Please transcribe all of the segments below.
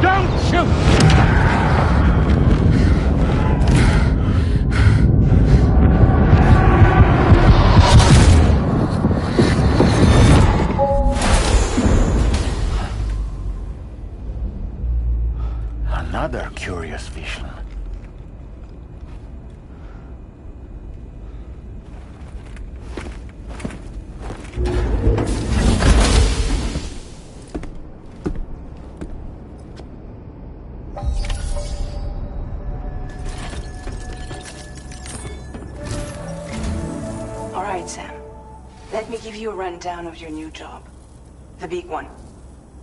Don't shoot! Another curious vision. All right, Sam. Let me give you a rundown of your new job. The big one.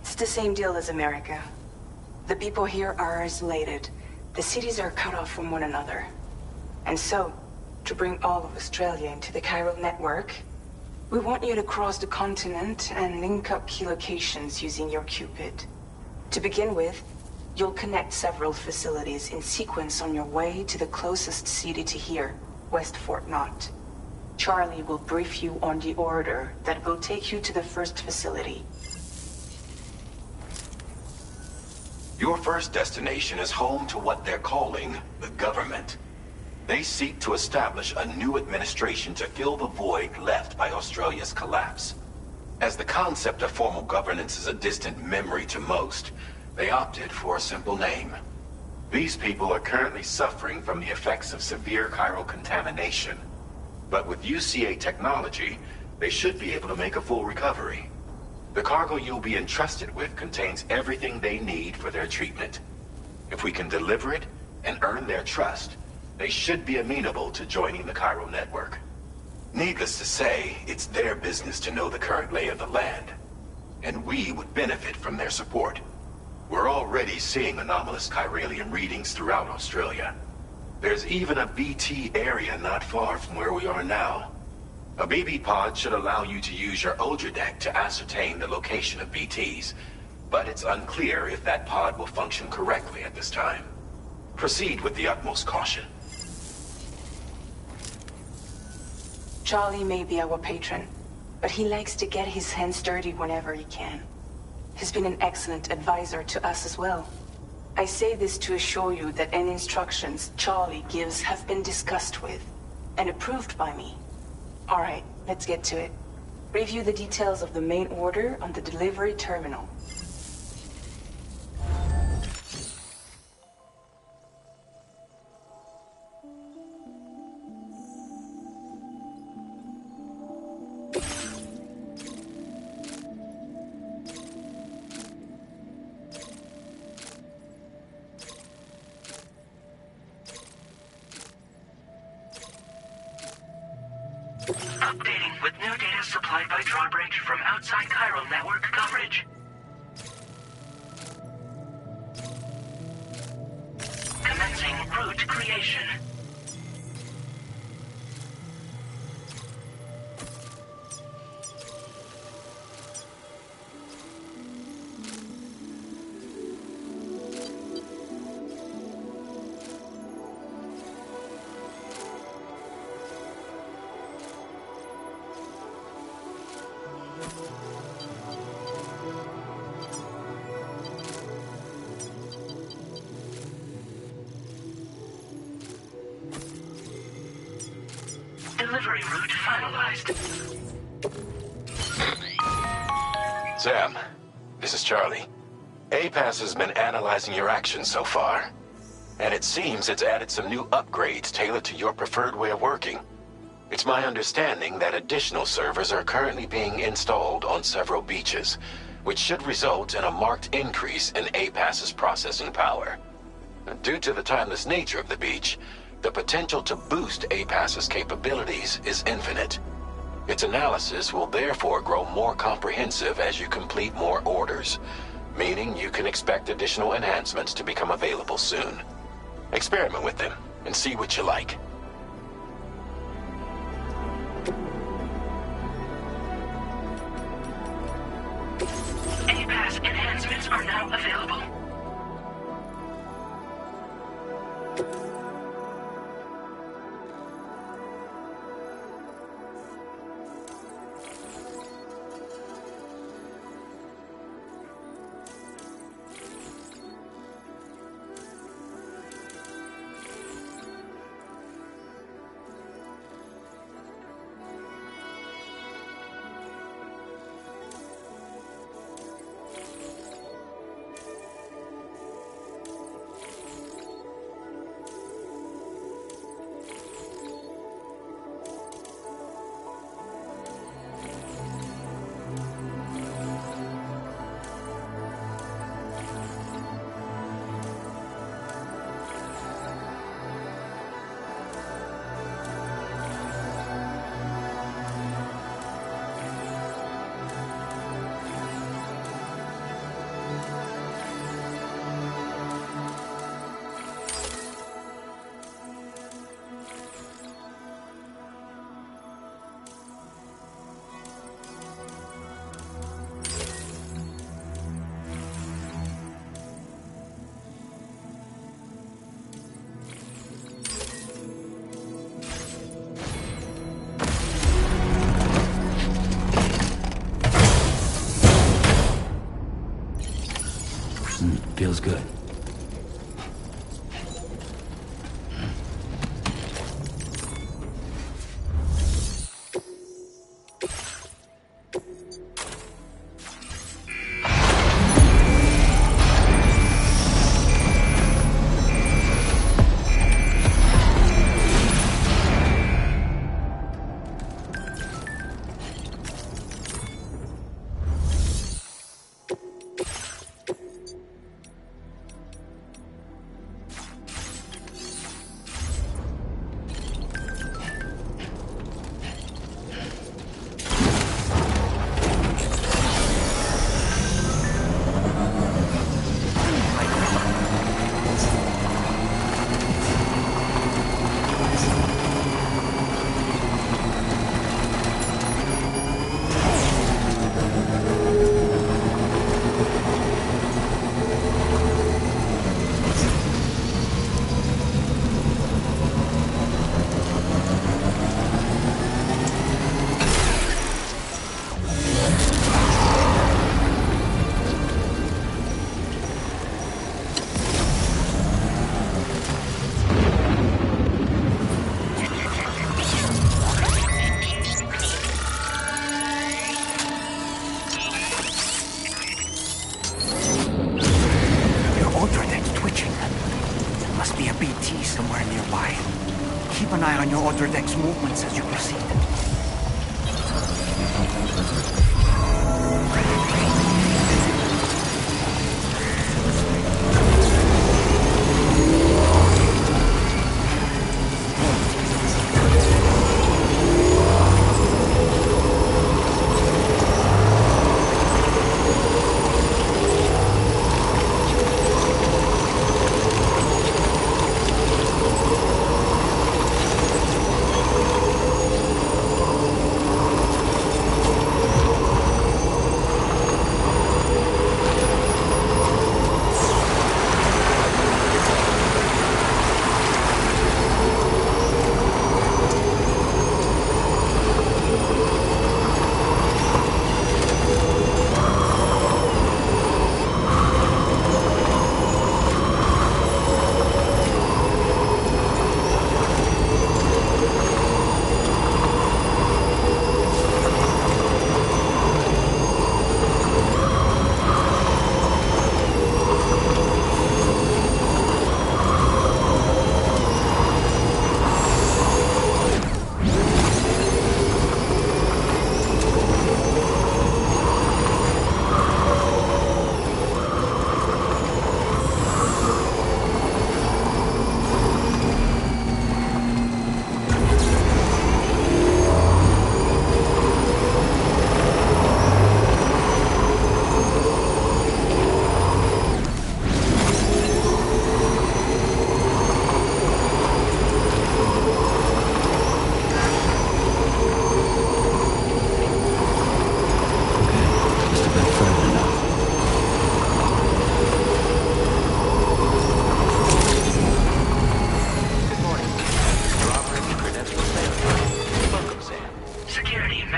It's the same deal as America. The people here are isolated. The cities are cut off from one another. And so, to bring all of Australia into the chiral network, we want you to cross the continent and link up key locations using your Cupid. To begin with, you'll connect several facilities in sequence on your way to the closest city to here, West Fort Knott. Charlie will brief you on the order that will take you to the first facility. Your first destination is home to what they're calling the government. They seek to establish a new administration to fill the void left by Australia's collapse. As the concept of formal governance is a distant memory to most, they opted for a simple name. These people are currently suffering from the effects of severe chiral contamination. But with UCA technology, they should be able to make a full recovery. The cargo you'll be entrusted with contains everything they need for their treatment. If we can deliver it and earn their trust, they should be amenable to joining the chiral network. Needless to say, it's their business to know the current lay of the land, and we would benefit from their support. We're already seeing anomalous chiralium readings throughout Australia. There's even a BT area not far from where we are now. A BB pod should allow you to use your Ultra deck to ascertain the location of BTs, but it's unclear if that pod will function correctly at this time. Proceed with the utmost caution. Charlie may be our patron, but he likes to get his hands dirty whenever he can. He's been an excellent advisor to us as well. I say this to assure you that any instructions Charlie gives have been discussed with and approved by me. All right, let's get to it. Review the details of the main order on the delivery terminal. Updating with new data supplied by Drawbridge from outside chiral network coverage. Commencing route creation. Delivery route finalized. Sam, this is Charlie. APAS has been analyzing your actions so far, and it seems it's added some new upgrades tailored to your preferred way of working. It's my understanding that additional servers are currently being installed on several beaches, which should result in a marked increase in APAS's processing power. Due to the timeless nature of the beach, the potential to boost APAS's capabilities is infinite. Its analysis will therefore grow more comprehensive as you complete more orders, meaning you can expect additional enhancements to become available soon. Experiment with them and see what you like. APAS enhancements are now available. feels good. somewhere nearby. Keep an eye on your other deck's movements as you proceed.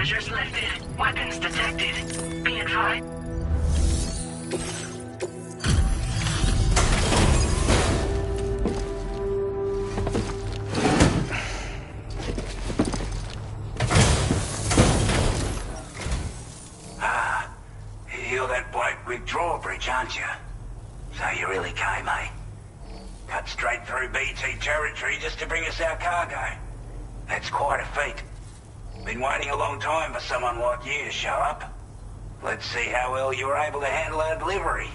Measures lifted. Weapons detected. Be advised. You're that bloke with drawbridge, aren't you? So you really came, eh? Cut straight through BT territory just to bring us our cargo. That's quite a feat. Been waiting a long time for someone like you to show up. Let's see how well you were able to handle our delivery.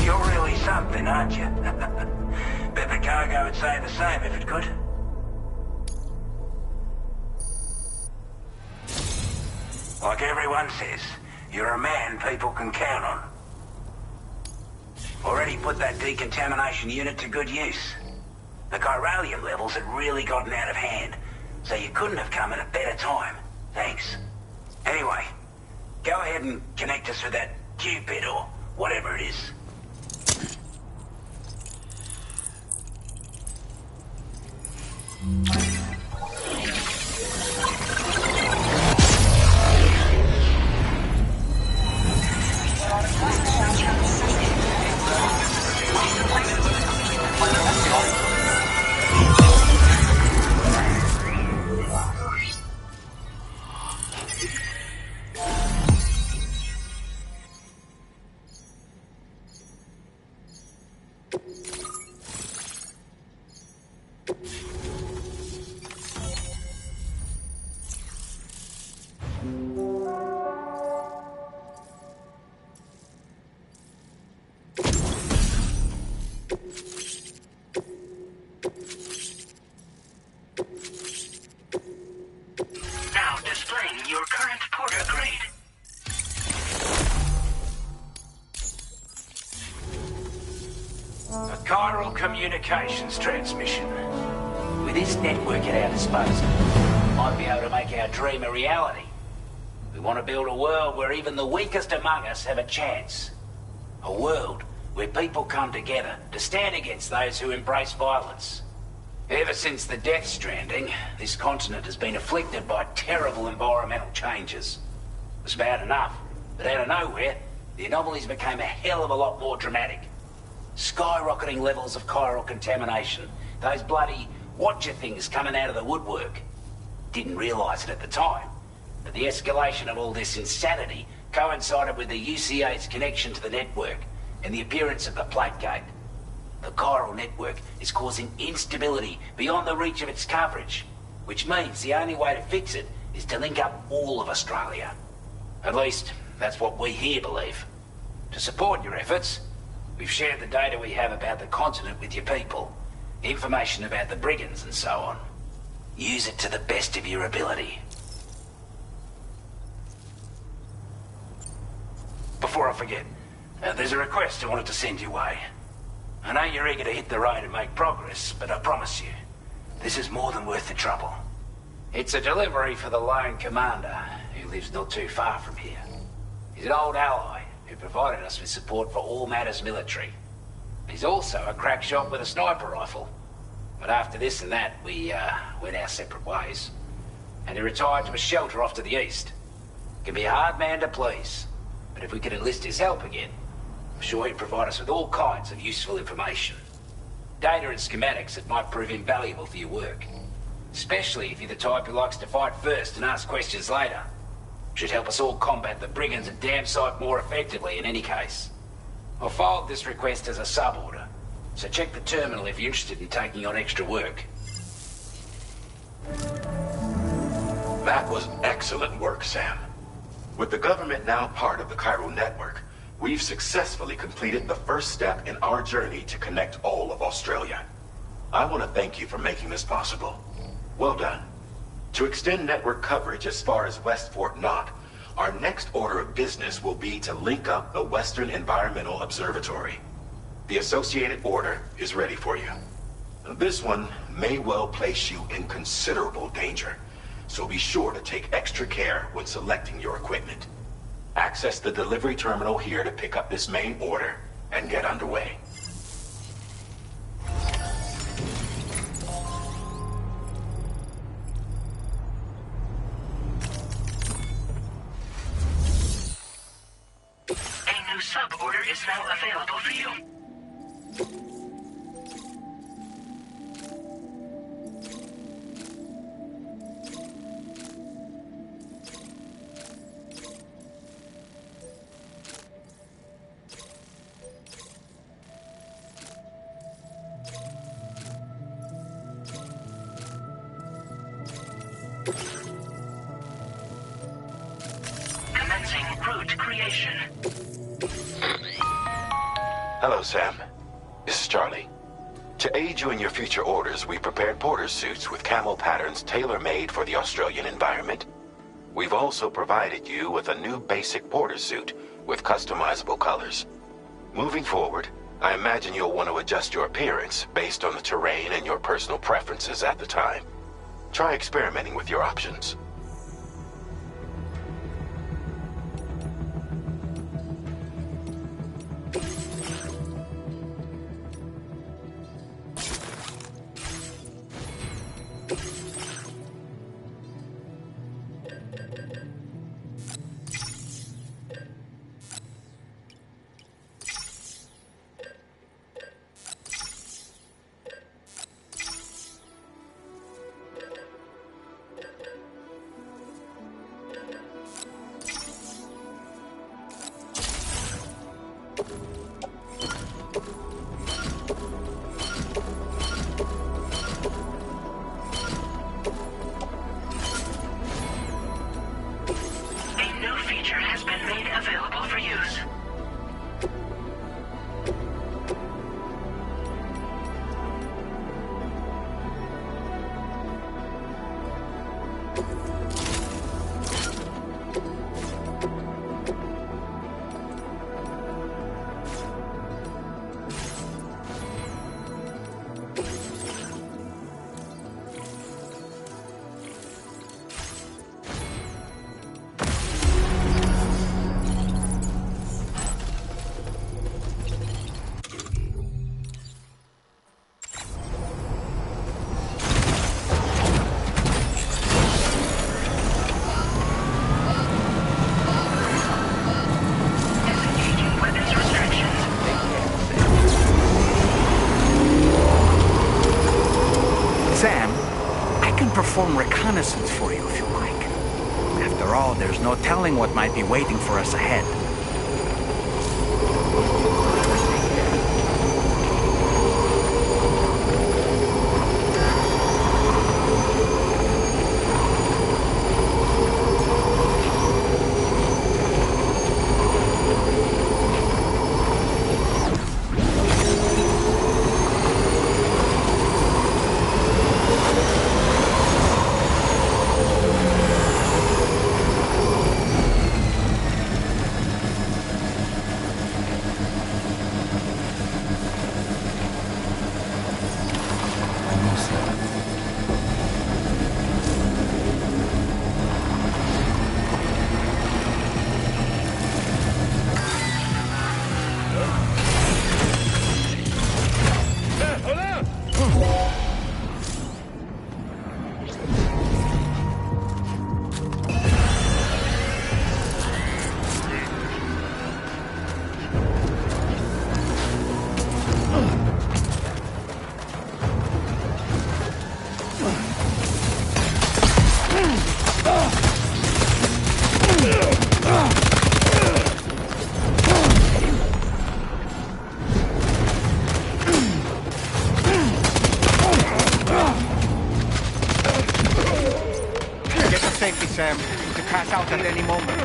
You're really something, aren't you? Bet the cargo would say the same if it could. Like everyone says, you're a man people can count on. Already put that decontamination unit to good use. The chiralium levels had really gotten out of hand, so you couldn't have come at a better time. Thanks. Anyway, go ahead and connect us with that Cupid or whatever it is. Now displaying your current porter grade. A chiral communications transmission. With this network at our disposal, we might be able to make our dream a reality. We want to build a world where even the weakest among us have a chance. A world where people come together to stand against those who embrace violence. Ever since the Death Stranding, this continent has been afflicted by terrible environmental changes. It was bad enough, but out of nowhere, the anomalies became a hell of a lot more dramatic. Skyrocketing levels of chiral contamination. Those bloody watcher things coming out of the woodwork. Didn't realise it at the time, but the escalation of all this insanity coincided with the UCA's connection to the network and the appearance of the plate gate. The chiral network is causing instability beyond the reach of its coverage, which means the only way to fix it is to link up all of Australia. At least, that's what we here believe. To support your efforts, we've shared the data we have about the continent with your people, information about the brigands and so on. Use it to the best of your ability. Before I forget, there's a request I wanted to send your way. I know you're eager to hit the road and make progress, but I promise you, this is more than worth the trouble. It's a delivery for the lone commander, who lives not too far from here. He's an old ally who provided us with support for all matters military. He's also a crack shot with a sniper rifle. But after this and that, we went our separate ways. And he retired to a shelter off to the east. Can be a hard man to please, but if we could enlist his help again, I'm sure he'd provide us with all kinds of useful information. Data and schematics that might prove invaluable for your work. Especially if you're the type who likes to fight first and ask questions later. Should help us all combat the brigands a damn sight more effectively in any case. I'll filed this request as a sub-order, so check the terminal if you're interested in taking on extra work. That was excellent work, Sam. With the government now part of the chiral network, we've successfully completed the first step in our journey to connect all of Australia. I want to thank you for making this possible. Well done. To extend network coverage as far as West Fort Knott, our next order of business will be to link up the Western Environmental Observatory. The associated order is ready for you. This one may well place you in considerable danger, so be sure to take extra care when selecting your equipment. Access the delivery terminal here to pick up this main order and get underway. A new sub-order is now available for you. Commencing route creation. Hello, Sam. This is Charlie. To aid you in your future orders, we prepared porter suits with camo patterns tailor-made for the Australian environment. We've also provided you with a new basic porter suit with customizable colors. Moving forward, I imagine you'll want to adjust your appearance based on the terrain and your personal preferences at the time. Try experimenting with your options. made available for use. Sam, I can perform reconnaissance for you if you like. After all, there's no telling what might be waiting for us ahead. Safety, Sam. You could pass out at any moment.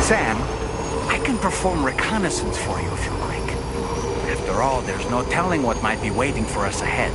Sam, I can perform reconnaissance for you if you like. After all, there's no telling what might be waiting for us ahead.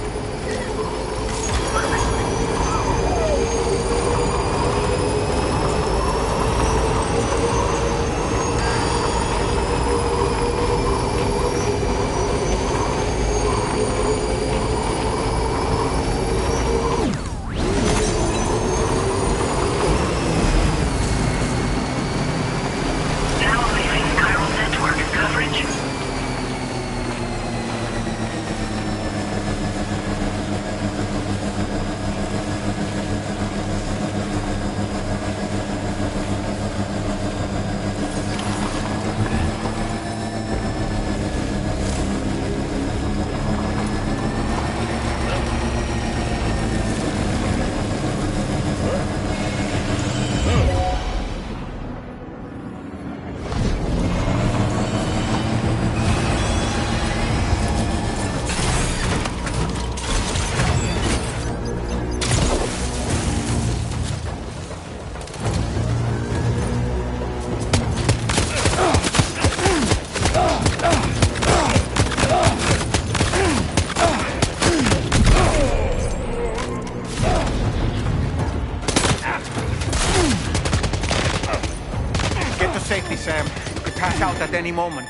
crash out at any moment.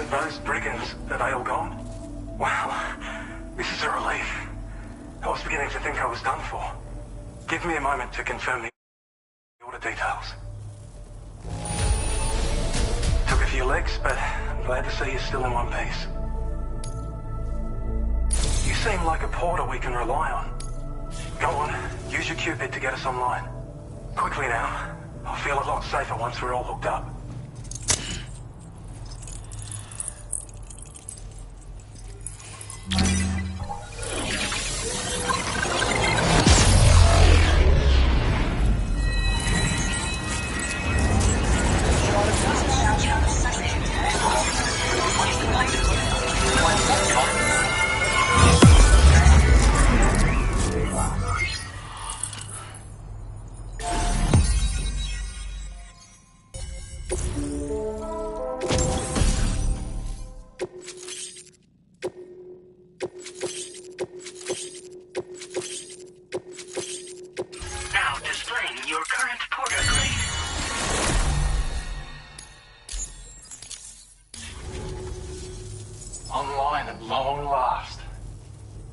Those brigands, are they all gone? Wow, this is a relief. I was beginning to think I was done for. Give me a moment to confirm the order details. Took a few licks, but I'm glad to see you're still in one piece. You seem like a porter we can rely on. Go on, use your Cupid to get us online. Quickly now. I'll feel a lot safer once we're all hooked up.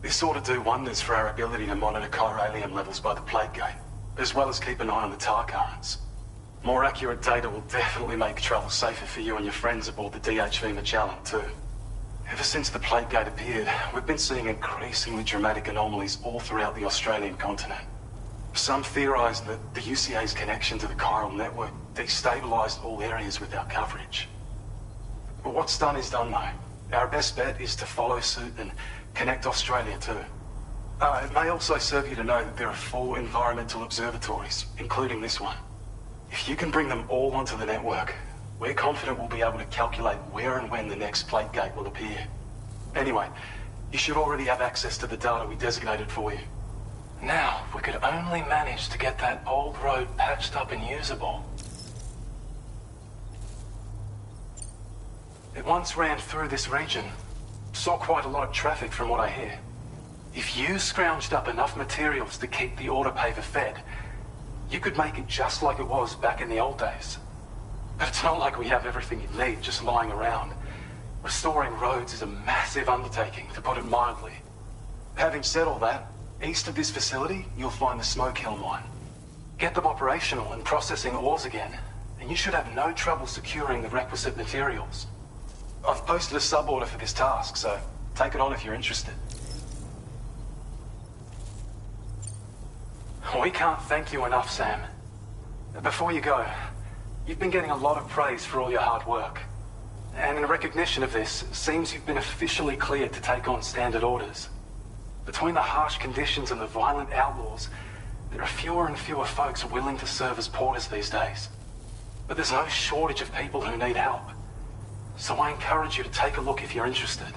This ought to do wonders for our ability to monitor chiralium levels by the plague gate, as well as keep an eye on the tar currents. More accurate data will definitely make travel safer for you and your friends aboard the DHV Magellan too. Ever since the plague gate appeared, we've been seeing increasingly dramatic anomalies all throughout the Australian continent. Some theorise that the UCA's connection to the chiral network destabilised all areas with our coverage. But what's done is done though. Our best bet is to follow suit and connect Australia too. It may also serve you to know that there are 4 environmental observatories, including this one. If you can bring them all onto the network, we're confident we'll be able to calculate where and when the next plague gate will appear. Anyway, you should already have access to the data we designated for you. Now, if we could only manage to get that old road patched up and usable. It once ran through this region. Saw quite a lot of traffic from what I hear. If you scrounged up enough materials to keep the autopaver fed, you could make it just like it was back in the old days. But it's not like we have everything you need just lying around. Restoring roads is a massive undertaking, to put it mildly. Having said all that, east of this facility, you'll find the Smoke Hill mine. Get them operational and processing ores again, and you should have no trouble securing the requisite materials. I've posted a sub-order for this task, so take it on if you're interested. We can't thank you enough, Sam. Before you go, you've been getting a lot of praise for all your hard work. And in recognition of this, it seems you've been officially cleared to take on standard orders. Between the harsh conditions and the violent outlaws, there are fewer and fewer folks willing to serve as porters these days. But there's no shortage of people who need help. So I encourage you to take a look if you're interested.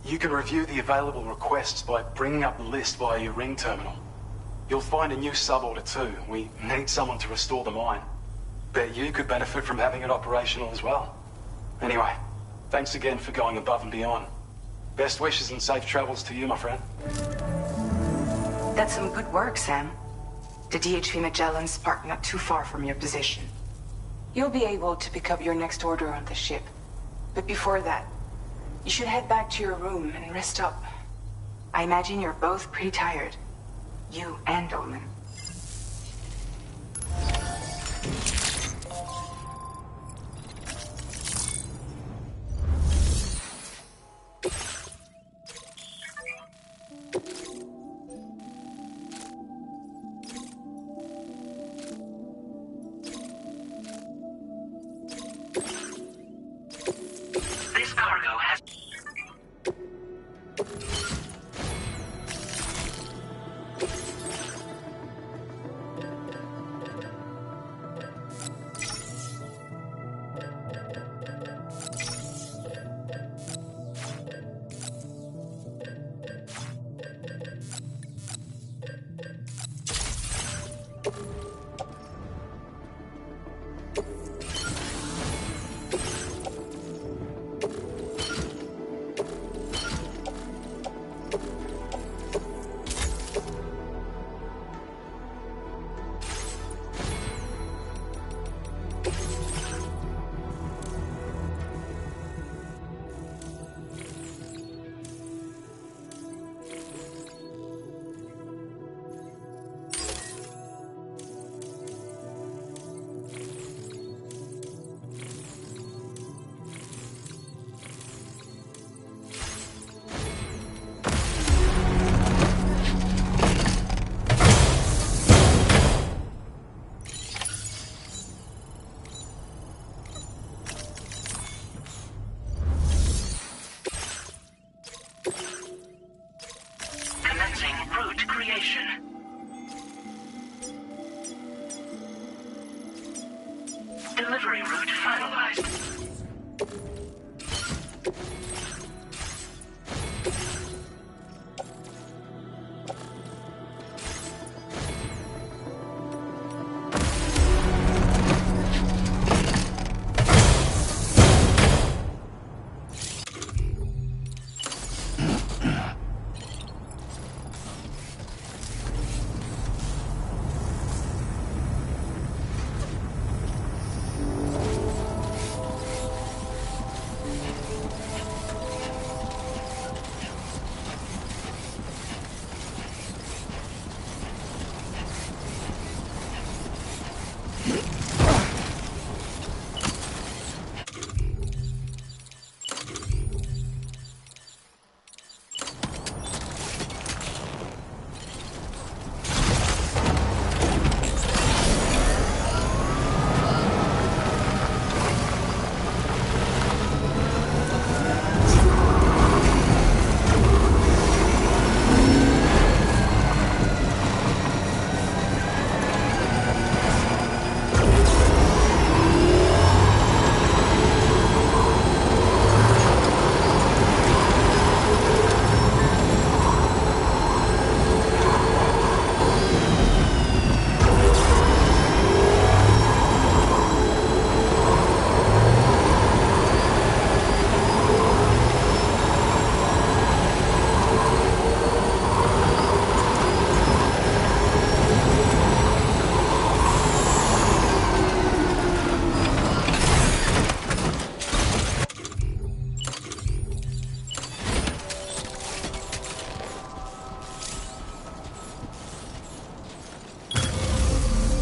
You can review the available requests by bringing up the list via your ring terminal. You'll find a new sub-order too. We need someone to restore the mine. Bet you could benefit from having it operational as well. Anyway, thanks again for going above and beyond. Best wishes and safe travels to you, my friend. That's some good work, Sam. The DHV Magellan's parked not too far from your position. You'll be able to pick up your next order on the ship. But before that, you should head back to your room and rest up. I imagine you're both pretty tired. You and Dolman. This cargo has... Commencing route creation. Delivery route finalized.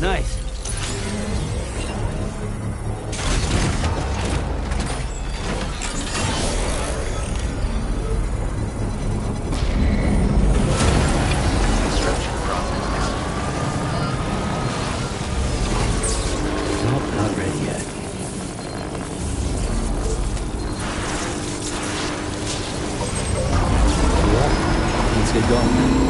Nice. Nope, not ready yet. Let's get going.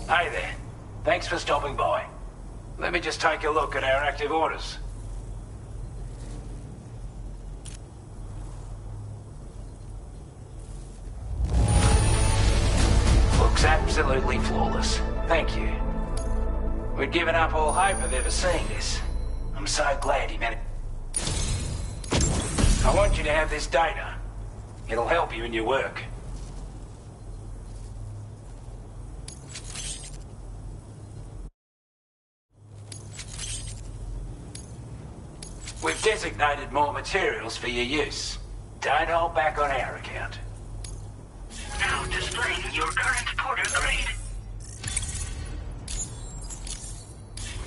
Hey there. Thanks for stopping by. Let me just take a look at our active orders. Looks absolutely flawless. Thank you. We'd given up all hope of ever seeing this. I'm so glad he managed. I want you to have this data. It'll help you in your work. We've designated more materials for your use. Don't hold back on our account. Now displaying your current porter grade.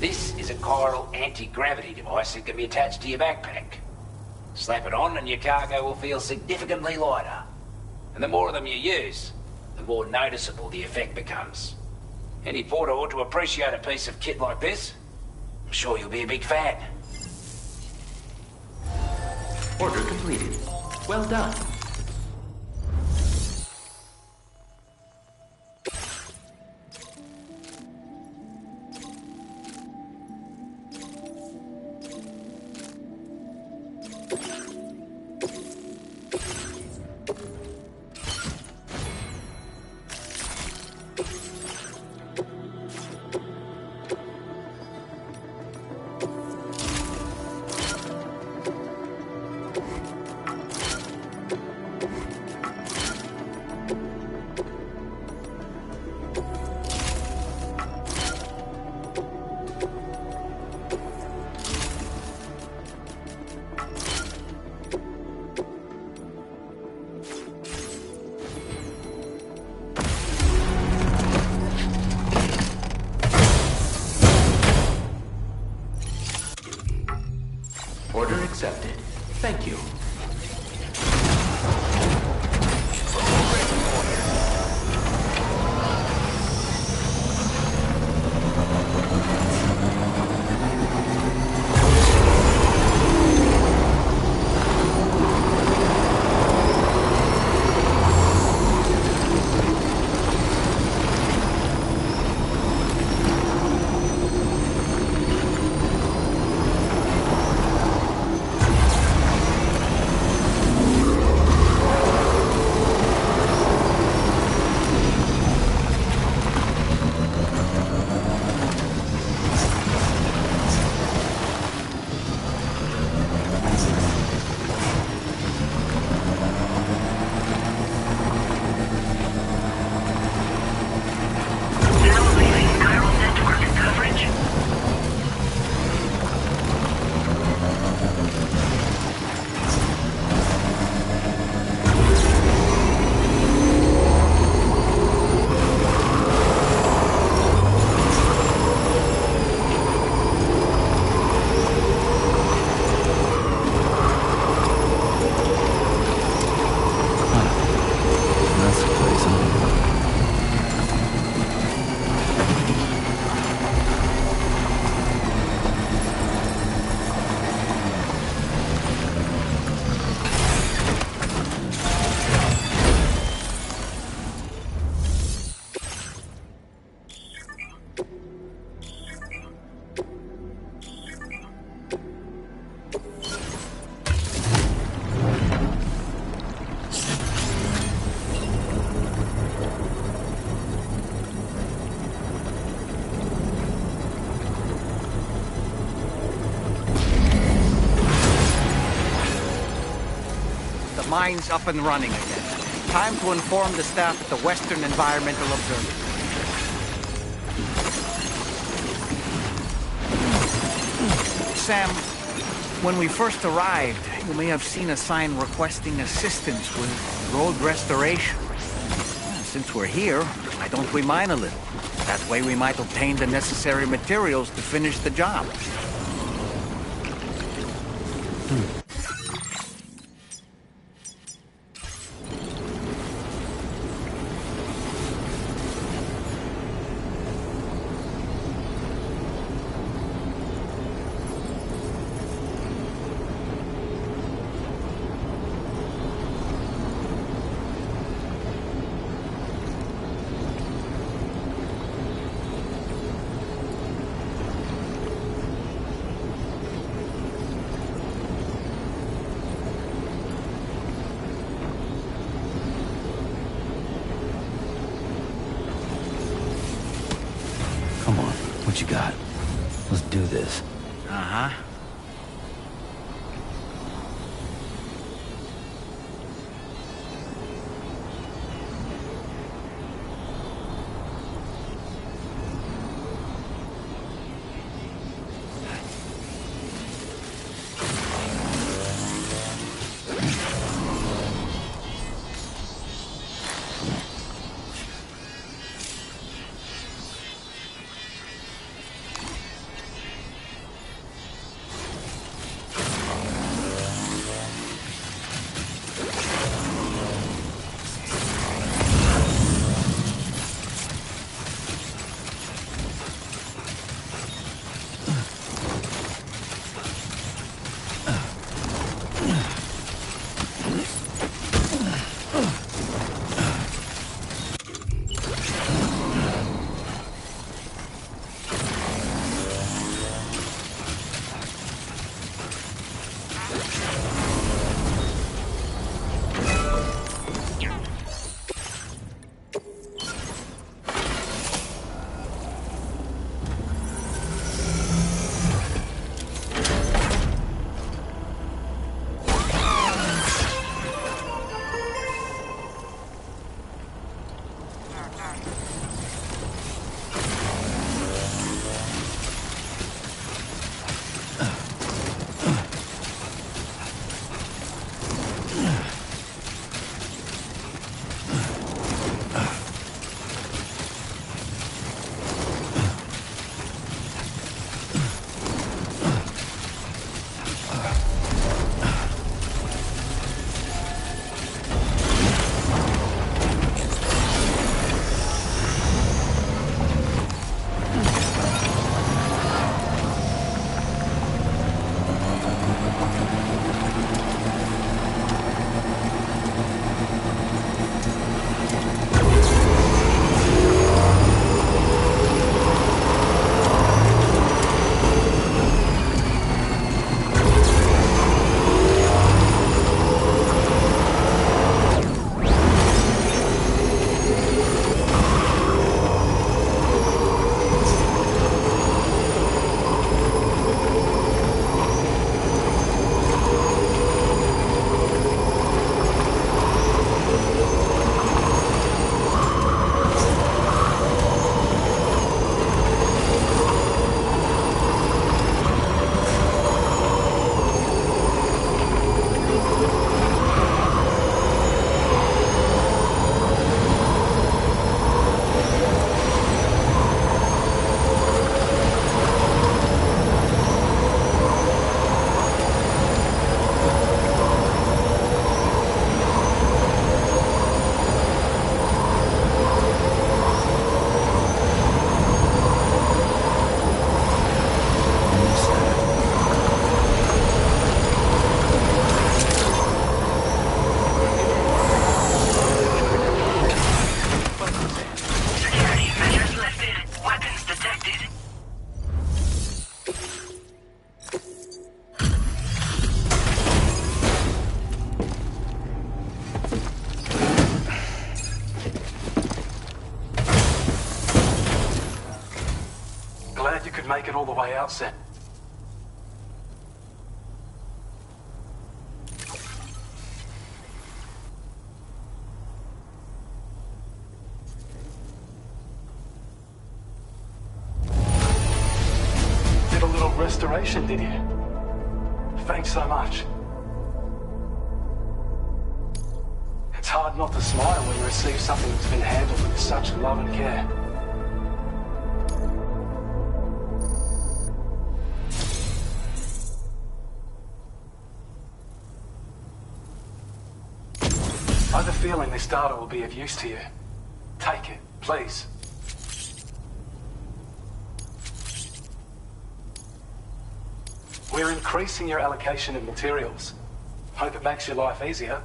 This is a chiral anti-gravity device that can be attached to your backpack. Slap it on and your cargo will feel significantly lighter. And the more of them you use, the more noticeable the effect becomes. Any porter ought to appreciate a piece of kit like this. I'm sure you'll be a big fan. Order completed. Well done. Order accepted. Thank you. Now leaving chiral network coverage. That's the place, huh? The mine's up and running again. Time to inform the staff at the Western Environmental Observatory. Sam, when we first arrived, you may have seen a sign requesting assistance with road restoration. Since we're here, why don't we mine a little? That way we might obtain the necessary materials to finish the job. Come on, what you got? Let's do this. Uh-huh. Make it all the way out, Sam. Did a little restoration, did you? Thanks so much. It's hard not to smile when you receive something that's been handled with such love and care. I have a feeling this data will be of use to you. Take it, please. We're increasing your allocation of materials. Hope it makes your life easier.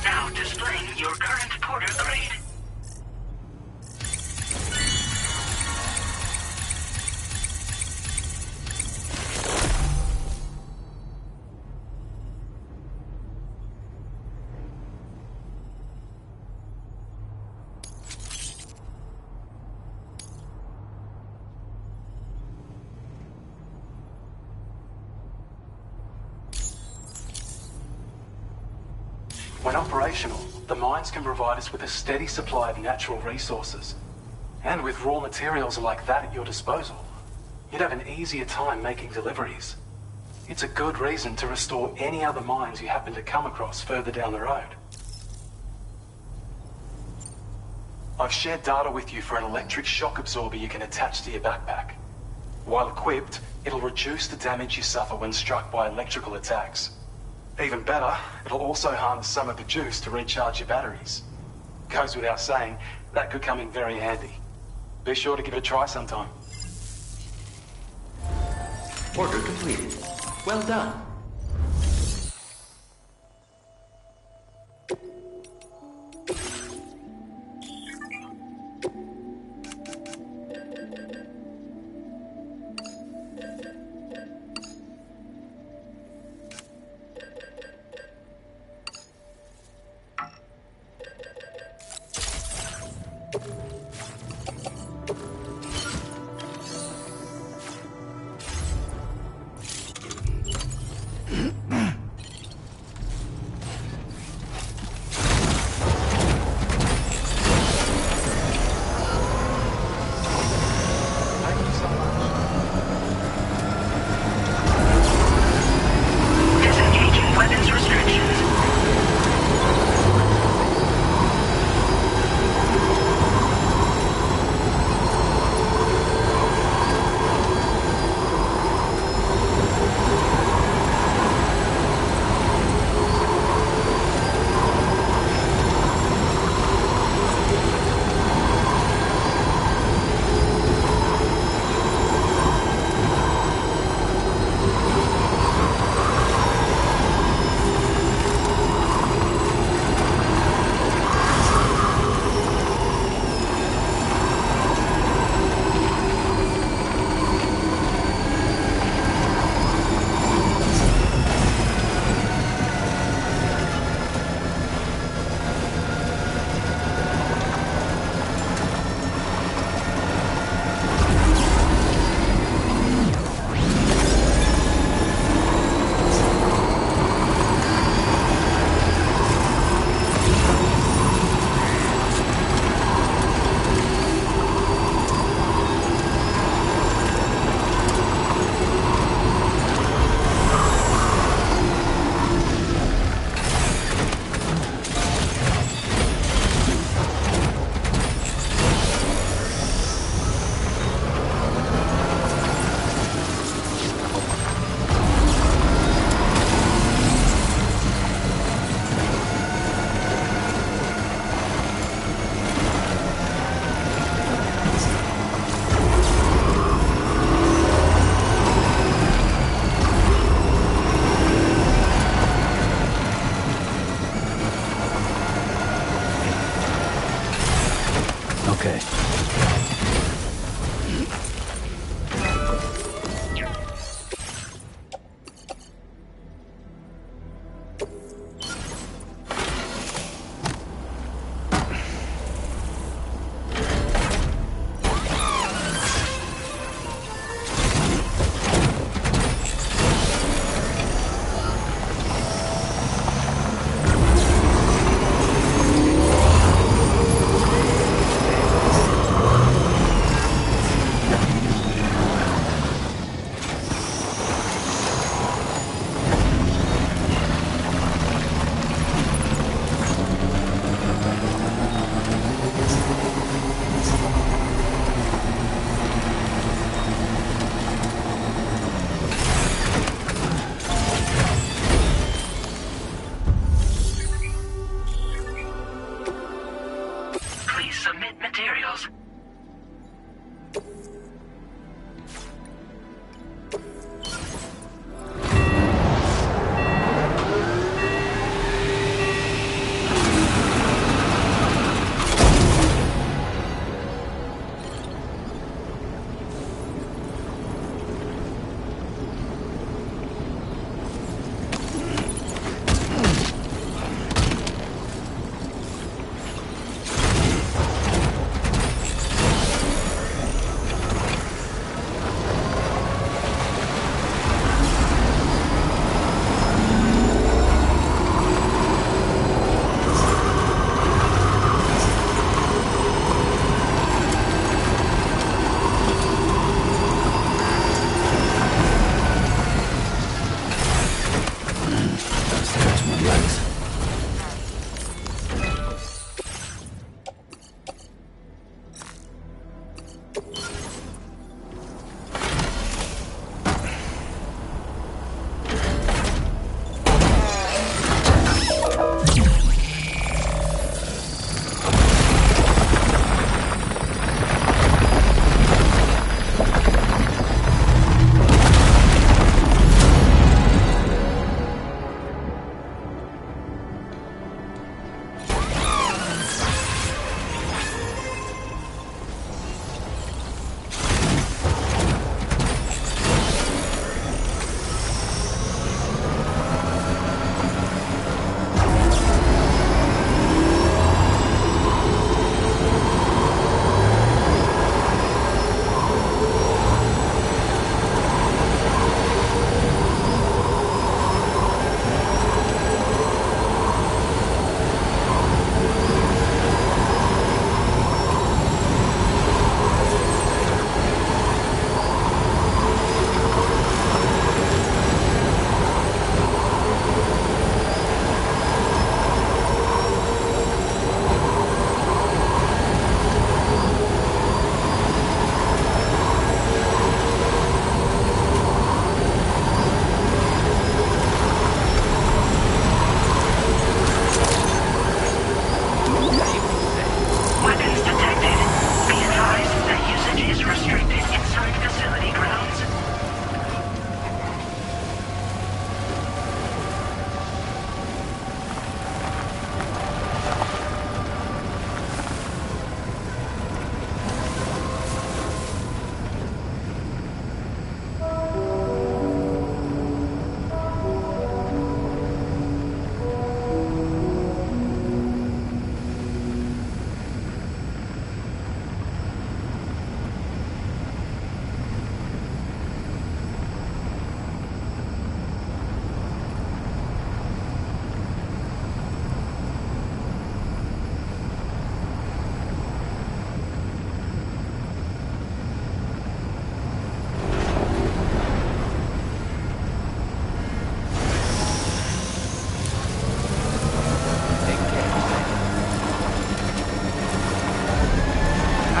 Now displaying your current porter grade. When operational, the mines can provide us with a steady supply of natural resources. And with raw materials like that at your disposal, you'd have an easier time making deliveries. It's a good reason to restore any other mines you happen to come across further down the road. I've shared data with you for an electric shock absorber you can attach to your backpack. While equipped, it'll reduce the damage you suffer when struck by electrical attacks. Even better, it'll also harness some of the juice to recharge your batteries. Goes without saying, that could come in very handy. Be sure to give it a try sometime. Order completed. Well done. Disengaging weapons restrictions. Okay. Please submit materials.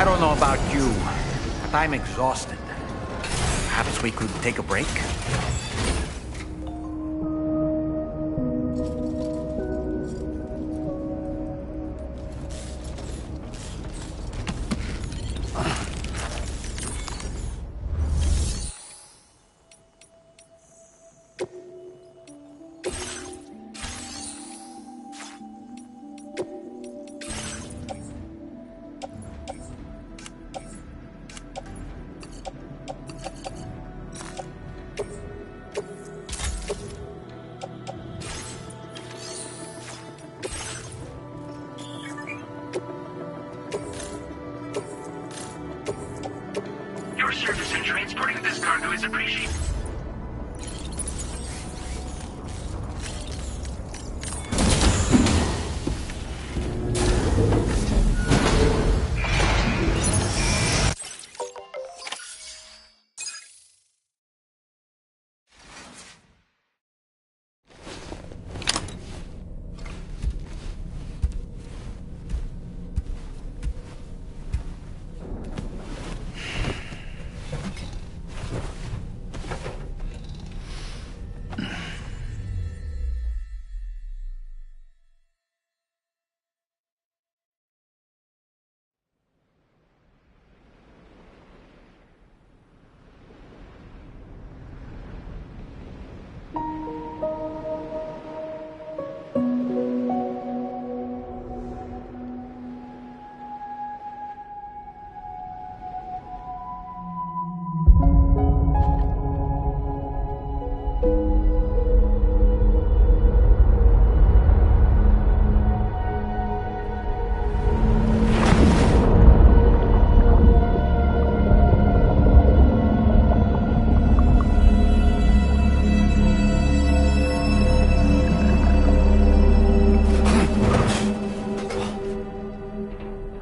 I don't know about you, but I'm exhausted. Perhaps we could take a break? Your service in transporting this cargo is appreciated.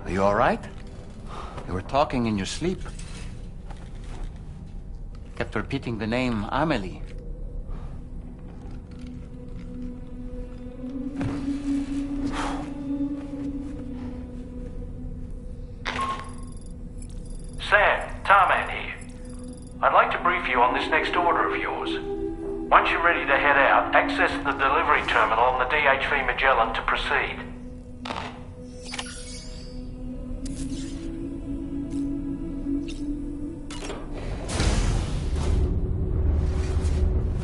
Are you all right? You were talking in your sleep. Kept repeating the name Amelie. Sam, Tarman here. I'd like to brief you on this next order of yours. Once you're ready to head out, access the delivery terminal on the DHV Magellan to proceed.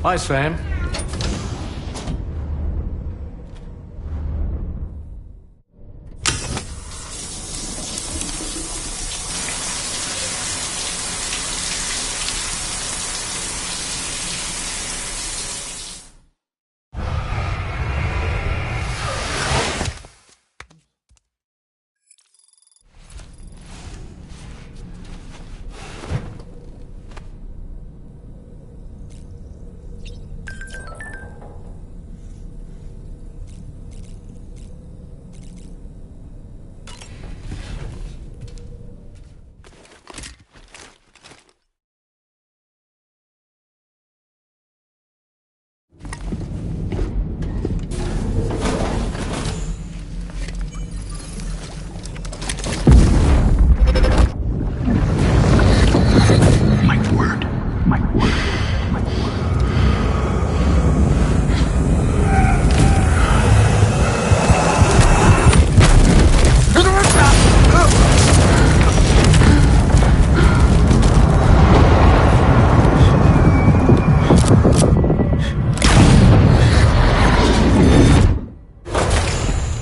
Hi, Sam.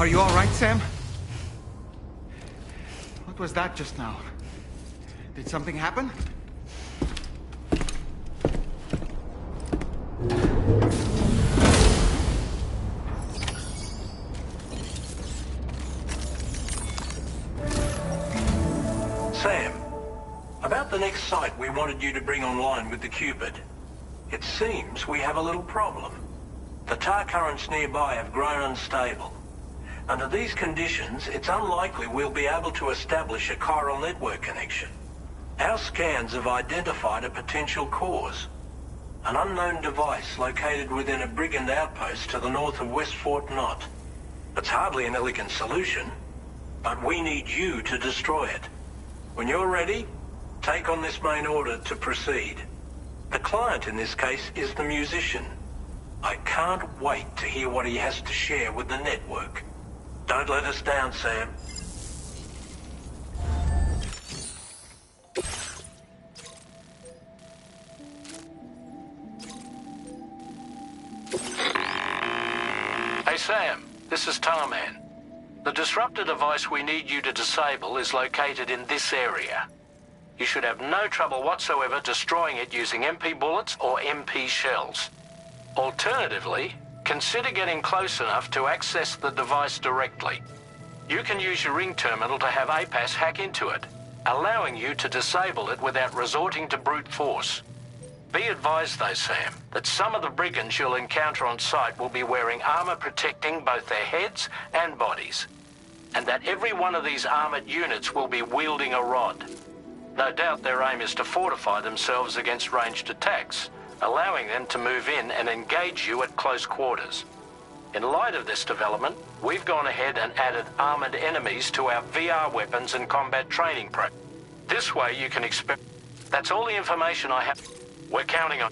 Are you all right, Sam? What was that just now? Did something happen? Sam, about the next site we wanted you to bring online with the Cupid. It seems we have a little problem. The tar currents nearby have grown unstable. Under these conditions, it's unlikely we'll be able to establish a chiral network connection. Our scans have identified a potential cause. An unknown device located within a brigand outpost to the north of West Fort Knot. It's hardly an elegant solution, but we need you to destroy it. When you're ready, take on this main order to proceed. The client in this case is the musician. I can't wait to hear what he has to share with the network. Don't let us down, Sam. Hey Sam, this is Tarman. The disruptor device we need you to disable is located in this area. You should have no trouble whatsoever destroying it using MP bullets or MP shells. Alternatively, consider getting close enough to access the device directly. You can use your ring terminal to have APAS hack into it, allowing you to disable it without resorting to brute force. Be advised though, Sam, that some of the brigands you'll encounter on site will be wearing armor protecting both their heads and bodies, and that every one of these armored units will be wielding a rod. No doubt their aim is to fortify themselves against ranged attacks, allowing them to move in and engage you at close quarters. In light of this development, we've gone ahead and added armored enemies to our VR weapons and combat training program. This way you can expect... That's all the information I have. We're counting on...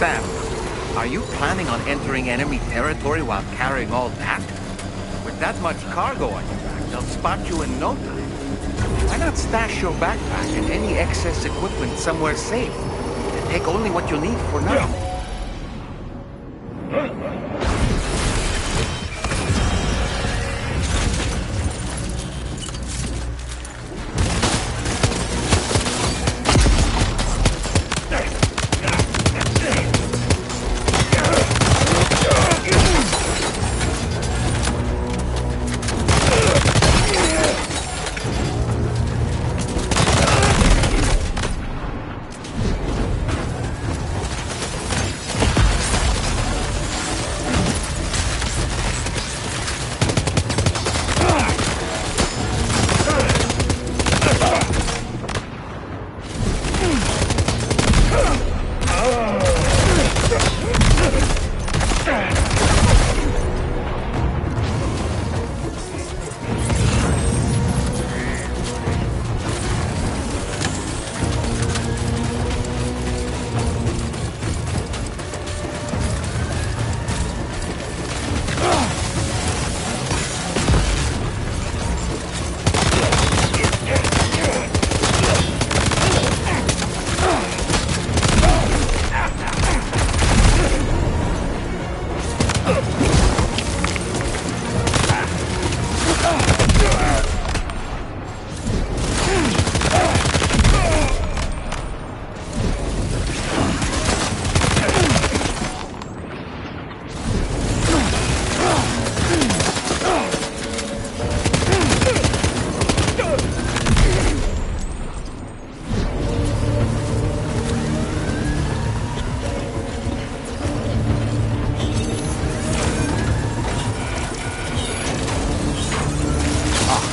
Sam, are you planning on entering enemy territory while carrying all that? With that much cargo on your back, they'll spot you in no time. Why not stash your backpack and any excess equipment somewhere safe? And take only what you need for now.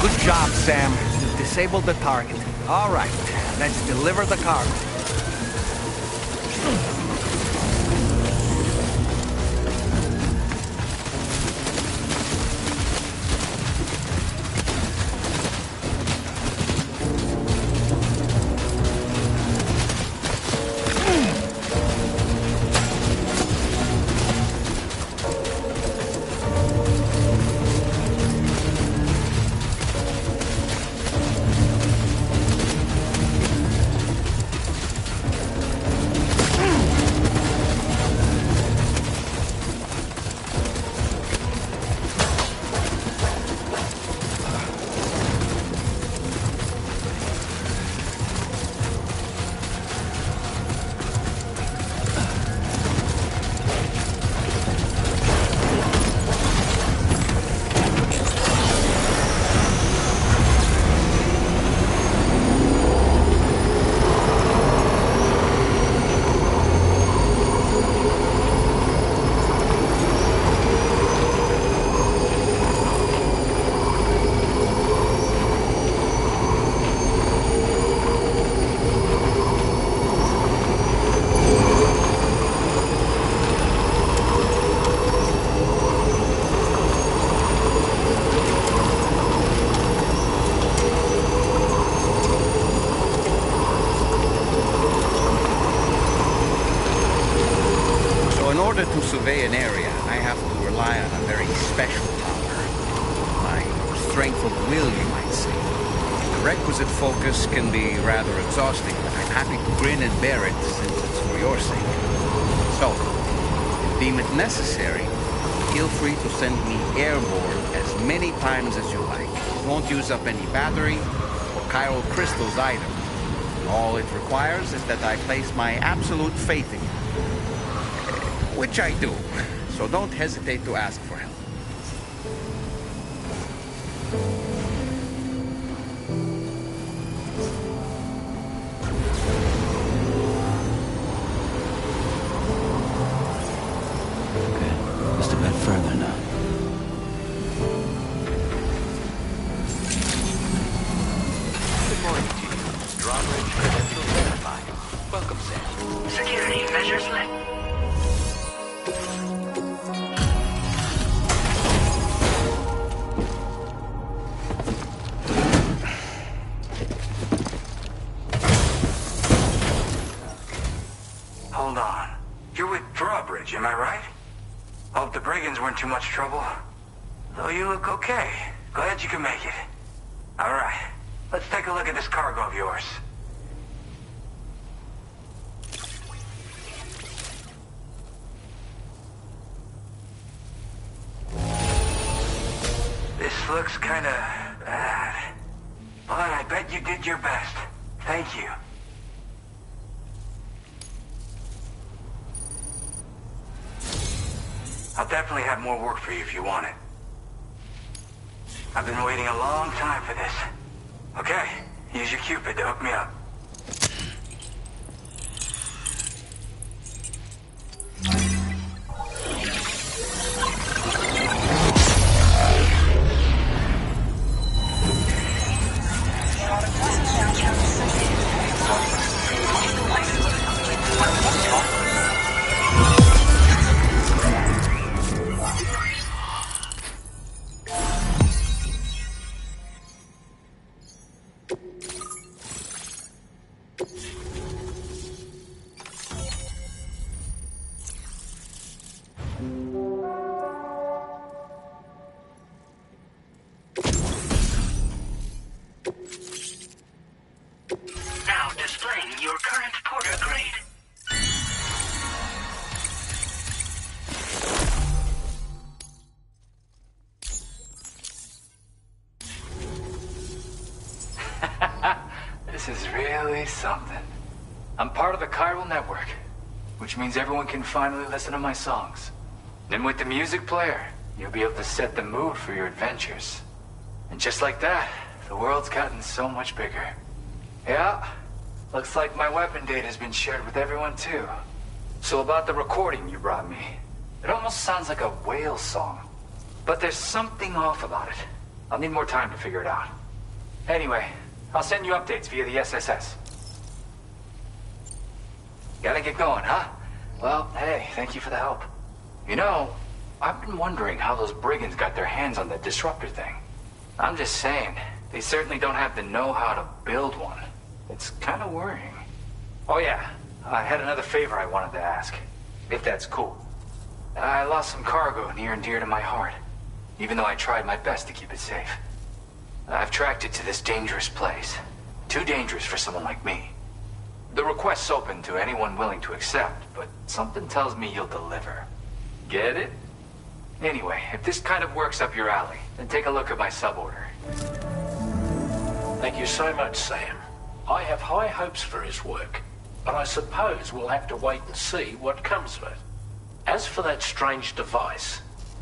Good job, Sam. You've disabled the target. All right, let's deliver the cargo. To survey an area, I have to rely on a very special power. My strength of will, you might say. The requisite focus can be rather exhausting, but I'm happy to grin and bear it since it's for your sake. So, if you deem it necessary, feel free to send me airborne as many times as you like. It won't use up any battery or chiral crystals either. All it requires is that I place my absolute faith in you. Which I do, so don't hesitate to ask for help. Okay, just a bit further now. Good morning to you. Drawbridge credentials verified. Welcome, Sam. Security measures left. Hold on. You're with Drawbridge, am I right? Hope the brigands weren't too much trouble. Though you look okay. Glad you can make it. All right. Let's take a look at this cargo of yours. This looks kinda bad. But I bet you did your best. Thank you. I'll definitely have more work for you if you want it. I've been waiting a long time for this. Okay, use your Cupid to hook me up. Now displaying your current porter grade. This is really something. I'm part of the chiral network, which means everyone can finally listen to my songs. And with the music player, you'll be able to set the mood for your adventures. And just like that, the world's gotten so much bigger. Yeah, looks like my weapon data has been shared with everyone too. So about the recording you brought me, it almost sounds like a whale song. But there's something off about it. I'll need more time to figure it out. Anyway, I'll send you updates via the SSS. Gotta get going, huh? Well, hey, thank you for the help. You know, I've been wondering how those brigands got their hands on the disruptor thing. I'm just saying, they certainly don't have the know-how to build one. It's kind of worrying. Oh yeah, I had another favor I wanted to ask, if that's cool. I lost some cargo near and dear to my heart, even though I tried my best to keep it safe. I've tracked it to this dangerous place. Too dangerous for someone like me. The request's open to anyone willing to accept, but something tells me you'll deliver. Get it? Anyway, if this kind of works up your alley, then take a look at my suborder. Thank you so much, Sam. I have high hopes for his work, but I suppose we'll have to wait and see what comes of it. As for that strange device,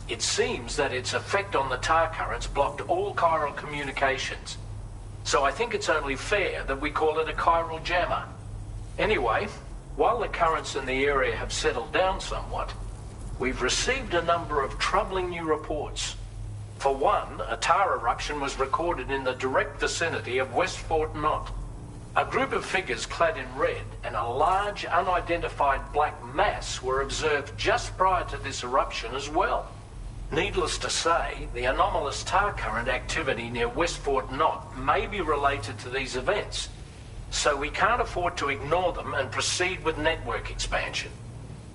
it seems that its effect on the tar currents blocked all chiral communications. So I think it's only fair that we call it a chiral jammer. Anyway, while the currents in the area have settled down somewhat, we've received a number of troubling new reports. For one, a tar eruption was recorded in the direct vicinity of West Fort Knot. A group of figures clad in red and a large unidentified black mass were observed just prior to this eruption as well. Needless to say, the anomalous tar current activity near West Fort Knot may be related to these events, so we can't afford to ignore them and proceed with network expansion.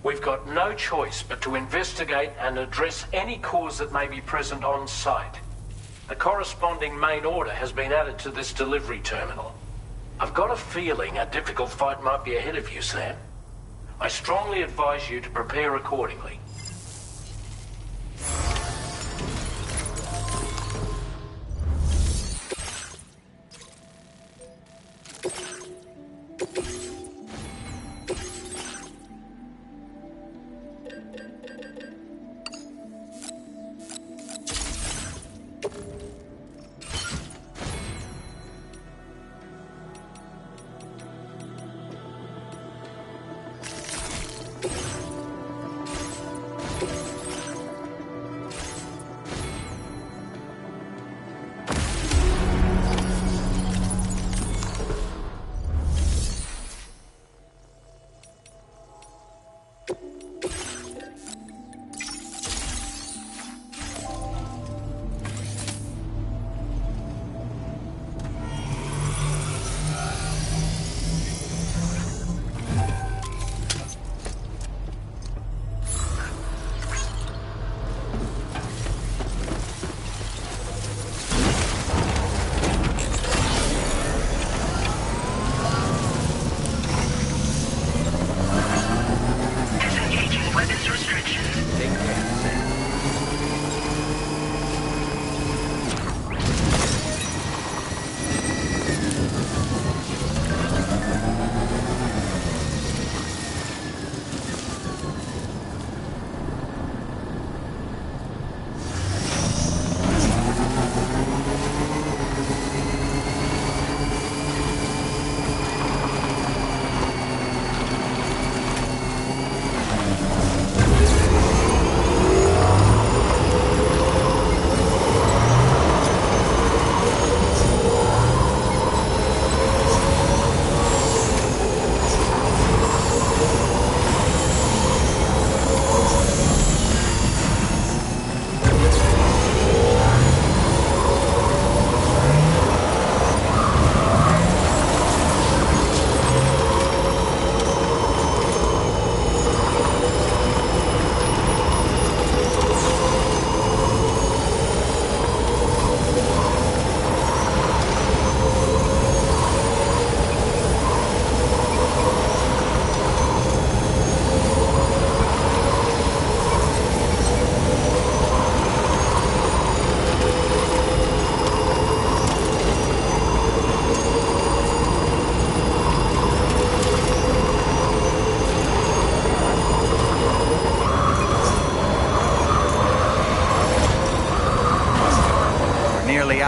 We've got no choice but to investigate and address any cause that may be present on site. The corresponding main order has been added to this delivery terminal. I've got a feeling a difficult fight might be ahead of you, Sam. I strongly advise you to prepare accordingly.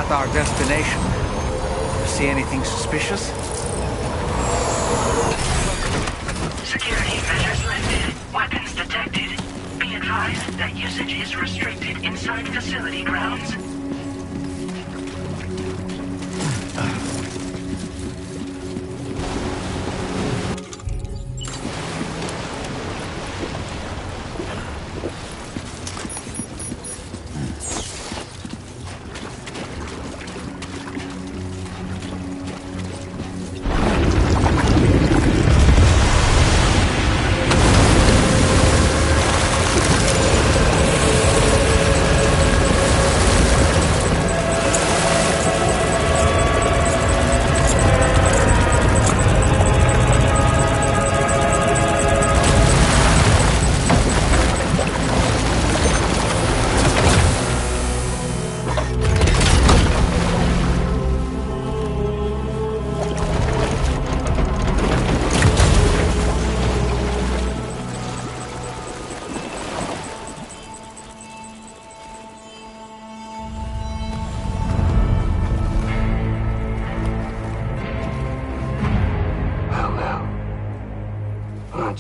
at our destination. See anything suspicious? Security measures lifted. Weapons detected. Be advised that usage is restricted inside facility grounds.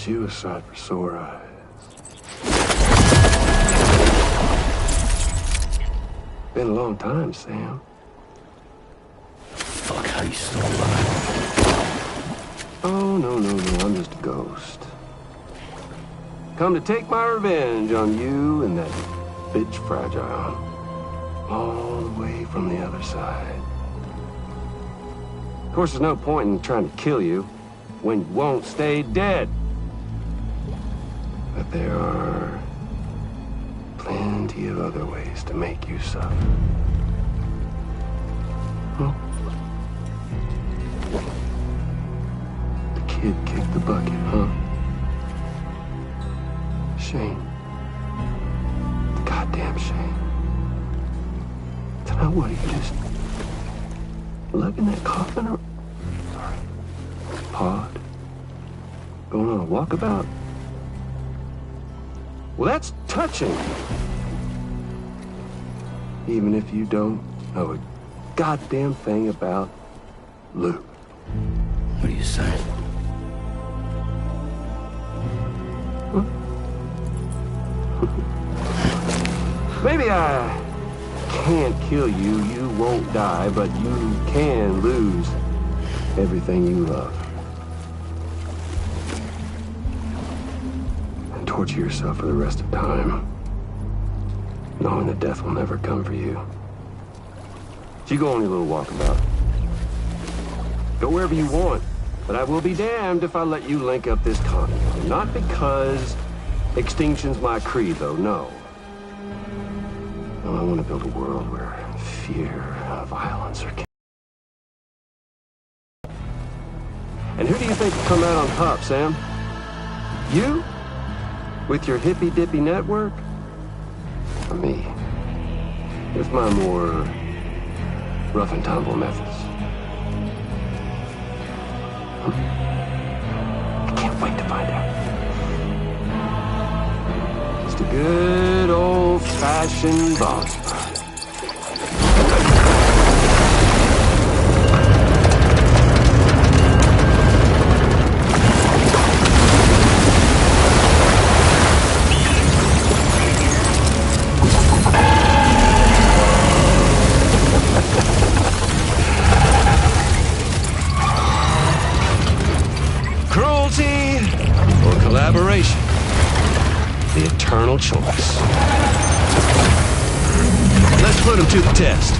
You a sight for sore eyes. Been a long time, Sam. Fuck, how you still alive? Oh, no, I'm just a ghost. Come to take my revenge on you and that bitch Fragile. All the way from the other side. Of course, there's no point in trying to kill you when you won't stay dead. But there are plenty of other ways to make you suffer. Huh? The kid kicked the bucket, huh? Shame. Goddamn shame. So now what, are you just lugging that coffin or... Pod? Going on a walkabout? Well, that's touching. Even if you don't know a goddamn thing about Luke. What are you saying? Huh? Maybe I can't kill you, you won't die, but you can lose everything you love. Torture yourself for the rest of time, knowing that death will never come for you. So you go on your little walkabout. Go wherever you want, but I will be damned if I let you link up this continent. Not because extinction's my creed, though, no. No, I want to build a world where fear and violence are killed. And who do you think will come out on top, Sam? You? With your hippy-dippy network? Or me? With my more rough and tumble methods? I can't wait to find out. Just a good old-fashioned boss fight. Collaboration. The eternal choice. Let's put him to the test.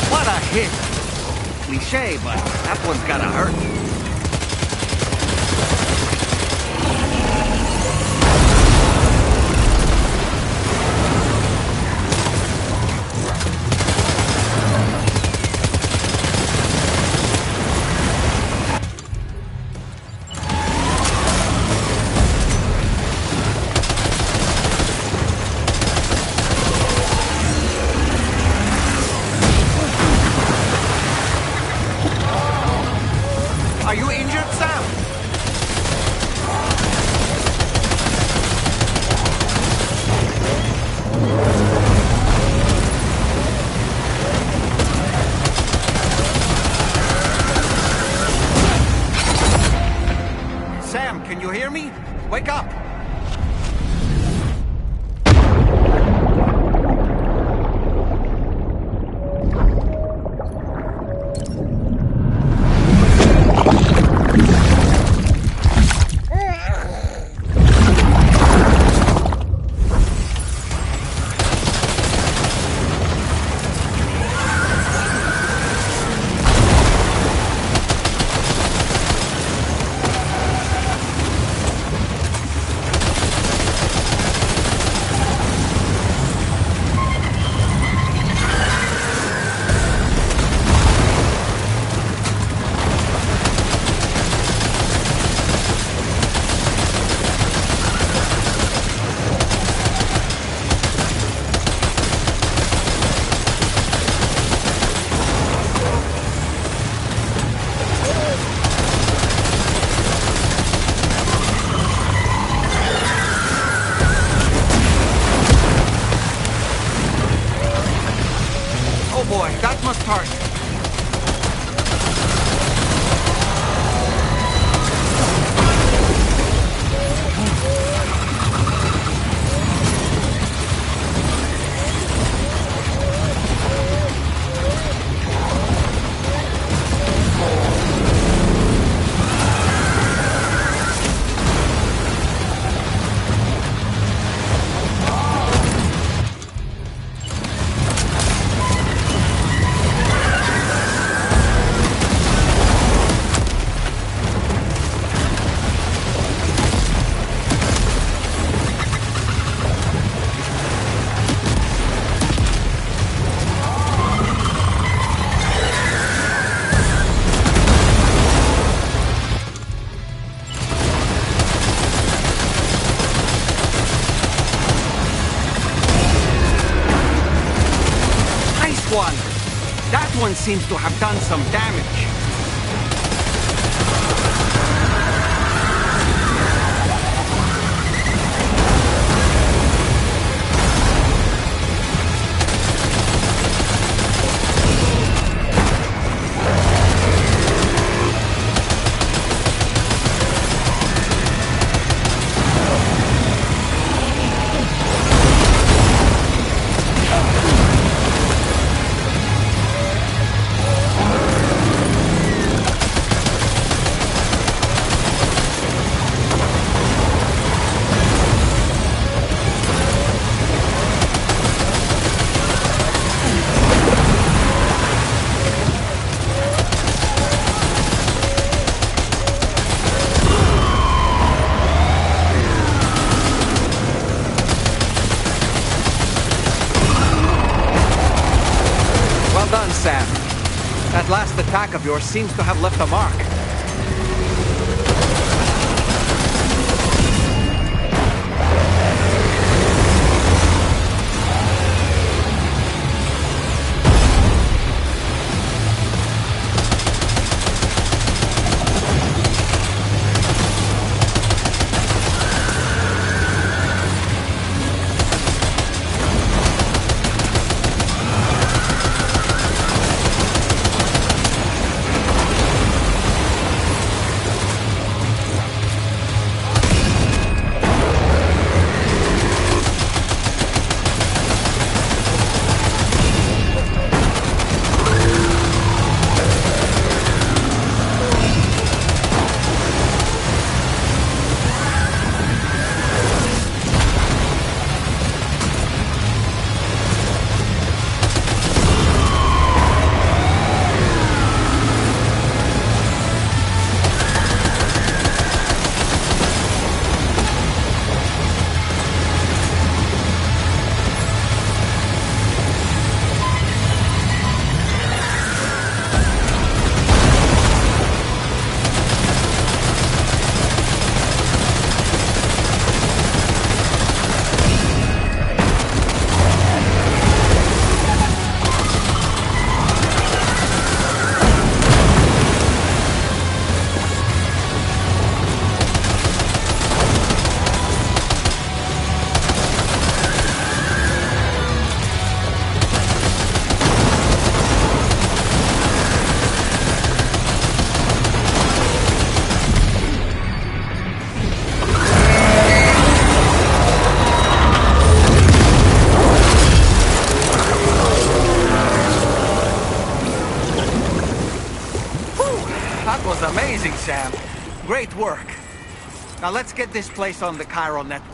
What a hit! Cliche, but that one's gotta hurt. wake up! Boy, that must hurt. One. That one seems to have done some damage. Well done, Sam. That last attack of yours seems to have left a mark. Amazing, Sam. Great work. Now let's get this place on the chiral network.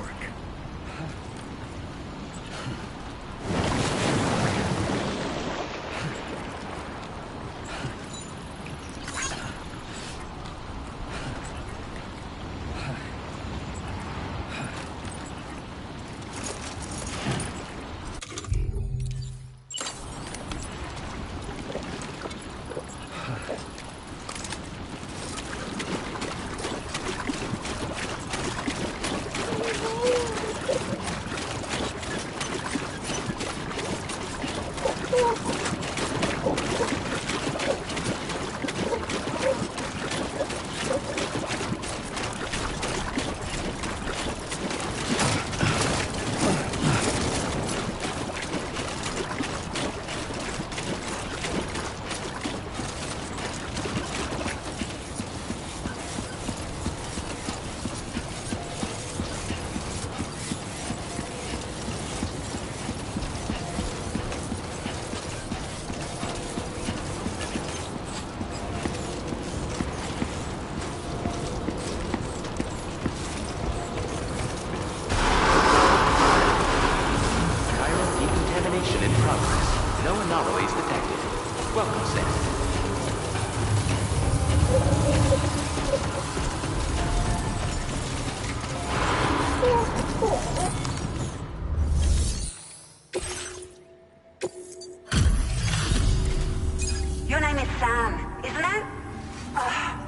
Your name is Sam, isn't it?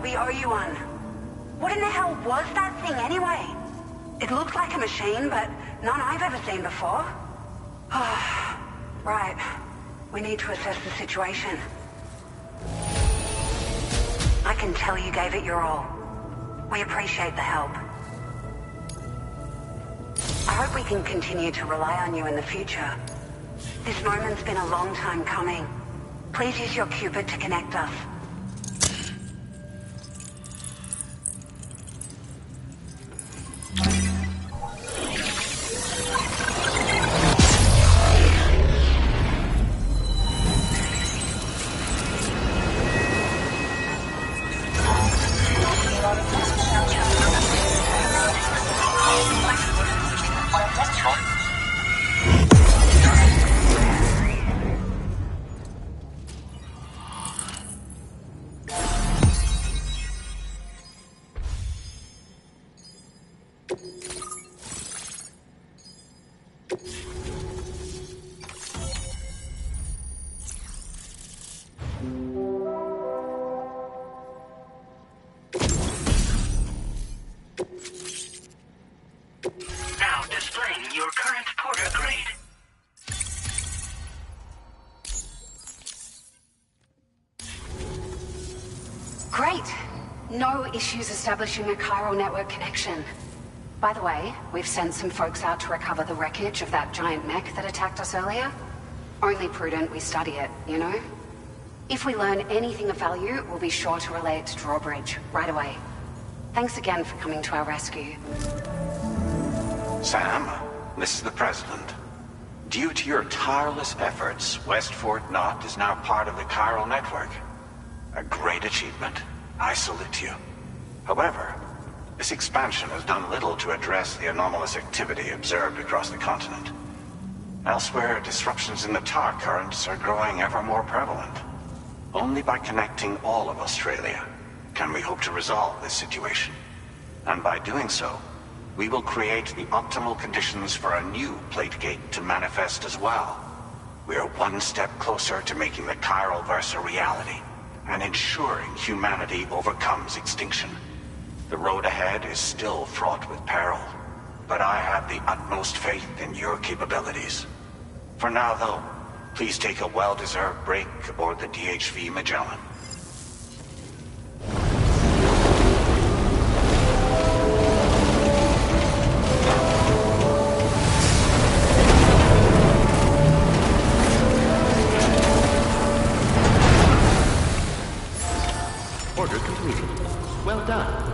We owe you one. What in the hell was that thing anyway? It looked like a machine, but none I've ever seen before. Right. We need to assess the situation. I can tell you gave it your all. We appreciate the help. I hope we can continue to rely on you in the future. This moment's been a long time coming. Please use your Cupid to connect us. Now displaying your current Porter grade. Great. No issues establishing a chiral network connection. By the way, we've sent some folks out to recover the wreckage of that giant mech that attacked us earlier. Only prudent we study it, you know? If we learn anything of value, we'll be sure to relay it to Drawbridge right away. Thanks again for coming to our rescue. Sam, this is the President. Due to your tireless efforts, West Fort Knot is now part of the chiral network. A great achievement. I salute you. However, this expansion has done little to address the anomalous activity observed across the continent. Elsewhere, disruptions in the tar currents are growing ever more prevalent. Only by connecting all of Australia can we hope to resolve this situation. And by doing so, we will create the optimal conditions for a new plate gate to manifest as well. We are one step closer to making the chiral verse a reality, and ensuring humanity overcomes extinction. The road ahead is still fraught with peril, but I have the utmost faith in your capabilities. For now, though, please take a well-deserved break aboard the DHV Magellan. Order completed. Well done.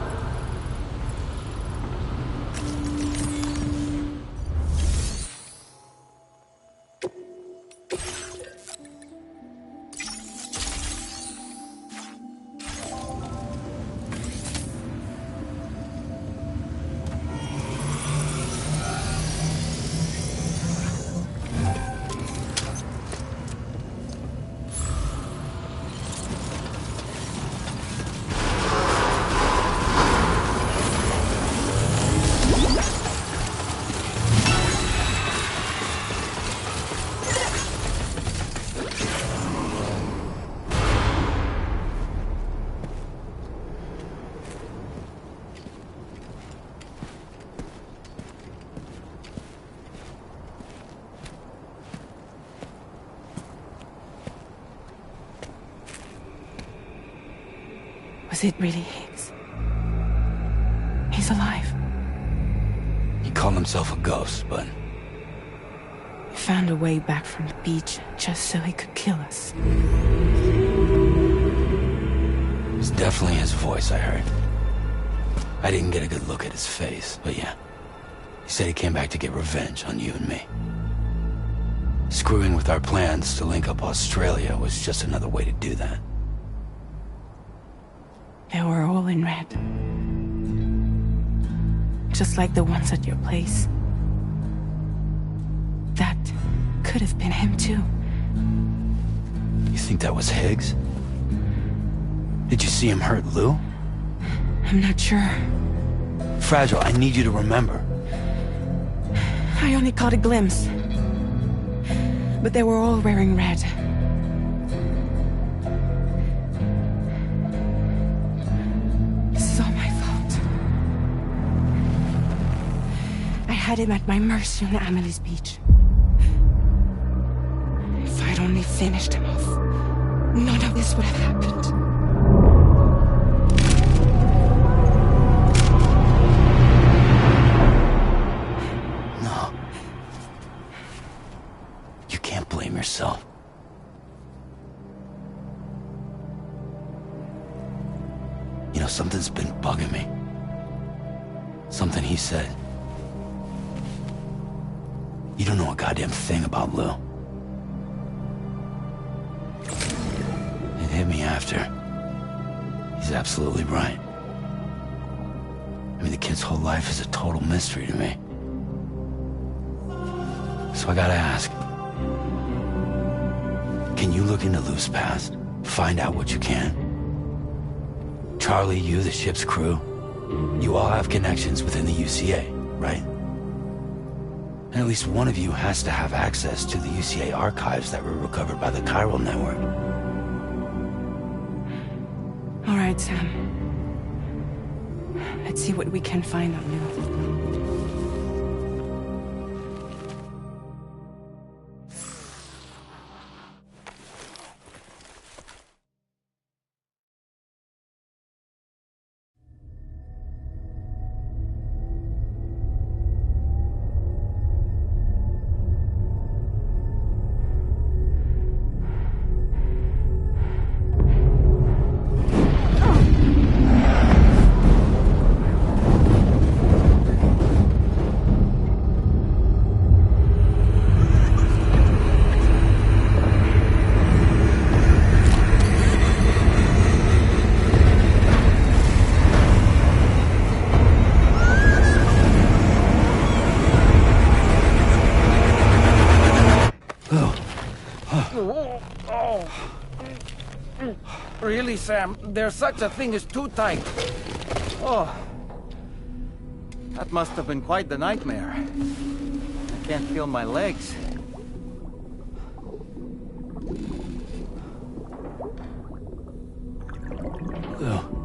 Was it really Higgs? He's alive. He called himself a ghost, but... He found a way back from the beach just so he could kill us. It was definitely his voice I heard. I didn't get a good look at his face, but yeah. He said he came back to get revenge on you and me. Screwing with our plans to link up Australia was just another way to do that. They were all in red. Just like the ones at your place. That could have been him too. You think that was Higgs? Did you see him hurt Lou? I'm not sure. Fragile, I need you to remember. I only caught a glimpse. But they were all wearing red. This is all my fault. I had him at my mercy on Amelie's beach. If I'd only finished him off, none of this would have happened. Yourself. You know, something's been bugging me. Something he said. You don't know a goddamn thing about Lou. It hit me after. He's absolutely right. I mean, the kid's whole life is a total mystery to me. So I gotta ask. Can you look into Lou's past? Find out what you can? Charlie, you, the ship's crew, you all have connections within the UCA, right? And at least one of you has to have access to the UCA archives that were recovered by the chiral network. All right, Sam. Let's see what we can find on Lou. Really, Sam? There's such a thing as too tight. Oh. That must have been quite the nightmare. I can't feel my legs. Lou.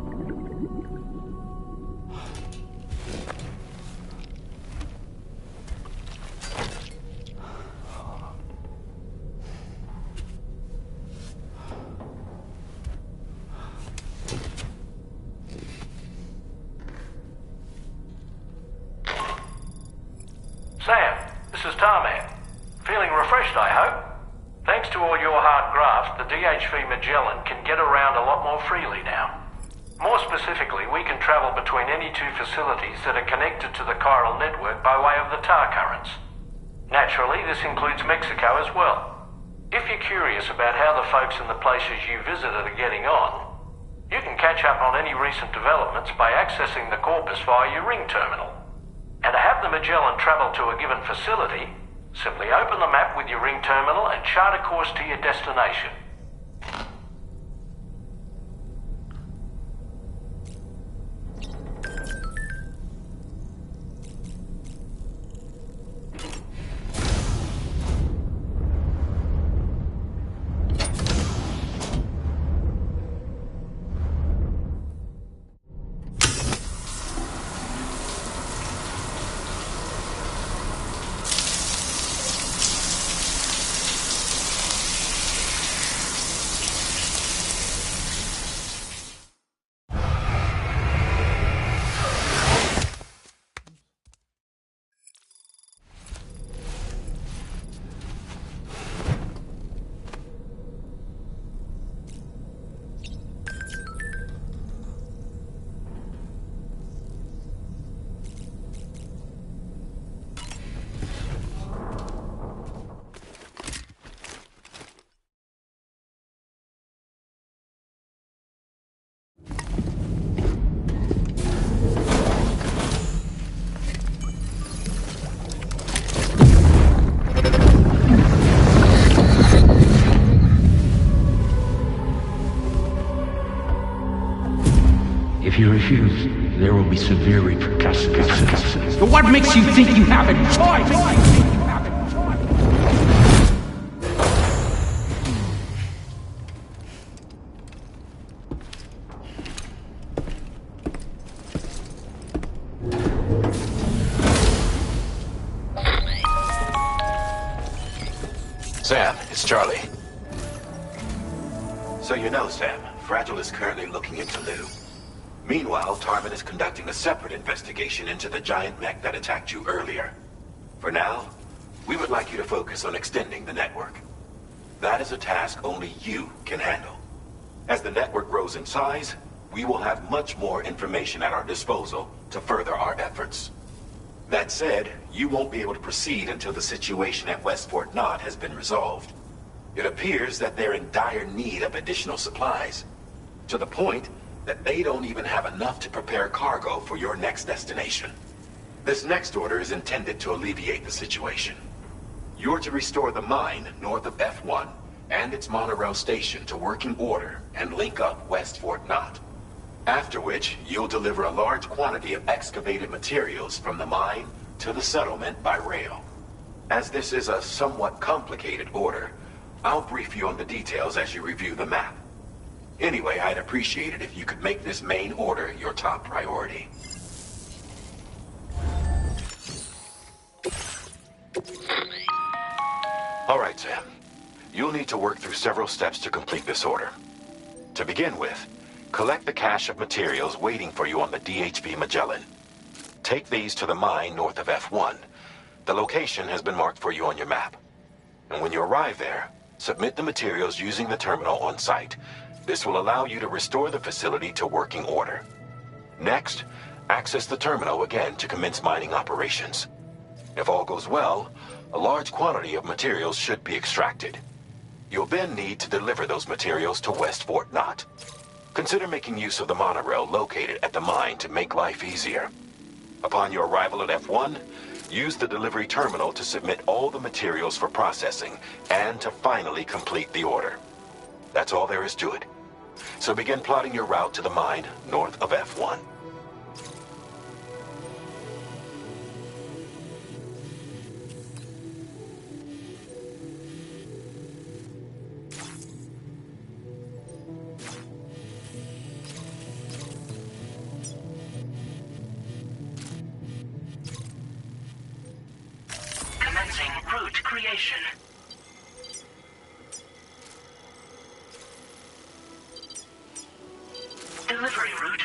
Sam, this is Tarman. Feeling refreshed, I hope? Thanks to all your hard graft, the DHV Magellan can get around a lot more freely now. More specifically, we can travel between any two facilities that are connected to the chiral network by way of the tar currents. Naturally, this includes Mexico as well. If you're curious about how the folks in the places you visited are getting on, you can catch up on any recent developments by accessing the corpus via your ring terminal. And to have the Magellan travel to a given facility, simply open the map with your ring terminal and chart a course to your destination. If you refuse, there will be severe repercussions. But what makes you think you have a choice? Sam, it's Charlie. So you know, Sam, Fragile is currently looking into Lou. Meanwhile, Tarman is conducting a separate investigation into the giant mech that attacked you earlier. For now, we would like you to focus on extending the network. That is a task only you can handle. As the network grows in size, we will have much more information at our disposal to further our efforts. That said, you won't be able to proceed until the situation at West Fort Knott has been resolved. It appears that they're in dire need of additional supplies, to the point that they don't even have enough to prepare cargo for your next destination. This next order is intended to alleviate the situation. You're to restore the mine north of F1 and its monorail station to working order and link up West Fort Knott. After which, you'll deliver a large quantity of excavated materials from the mine to the settlement by rail. As this is a somewhat complicated order, I'll brief you on the details as you review the map. Anyway, I'd appreciate it if you could make this main order your top priority. All right, Sam. You'll need to work through several steps to complete this order. To begin with, collect the cache of materials waiting for you on the DHV Magellan. Take these to the mine north of F1. The location has been marked for you on your map. And when you arrive there, submit the materials using the terminal on site. This will allow you to restore the facility to working order. Next, access the terminal again to commence mining operations. If all goes well, a large quantity of materials should be extracted. You'll then need to deliver those materials to West Fort Knott. Consider making use of the monorail located at the mine to make life easier. Upon your arrival at F1, use the delivery terminal to submit all the materials for processing and to finally complete the order. That's all there is to it. So begin plotting your route to the mine north of F1. Commencing route creation. Delivery route.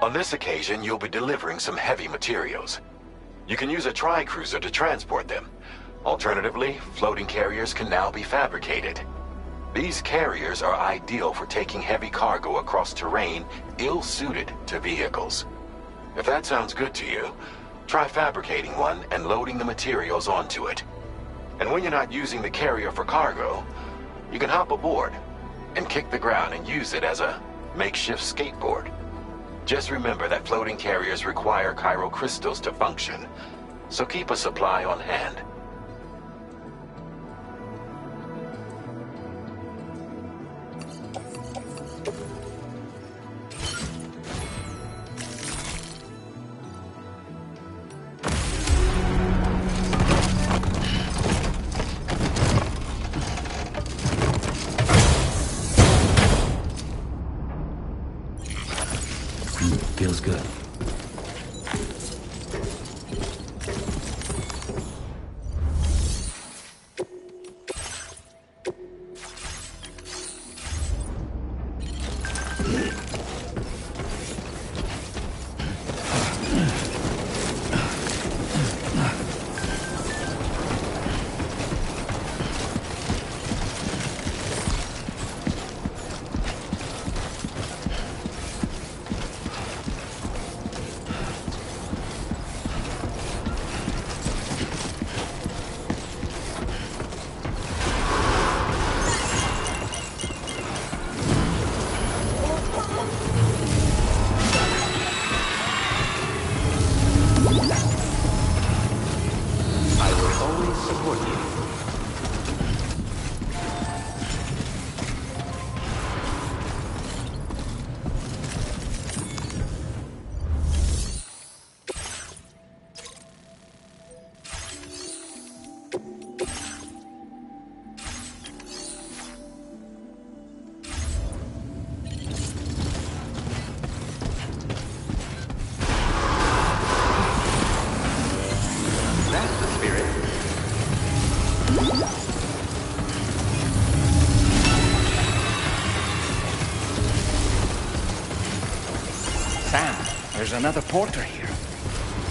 On this occasion, you'll be delivering some heavy materials. You can use a tri-cruiser to transport them. Alternatively, floating carriers can now be fabricated. These carriers are ideal for taking heavy cargo across terrain ill-suited to vehicles. If that sounds good to you, try fabricating one and loading the materials onto it. And when you're not using the carrier for cargo, you can hop aboard and kick the ground and use it as a makeshift skateboard. Just remember that floating carriers require chiral crystals to function, so keep a supply on hand. Feels good. there's another porter here.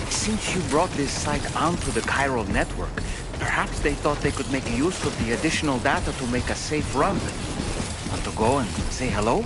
Since you brought this site onto the chiral network, perhaps they thought they could make use of the additional data to make a safe run. Want to go and say hello?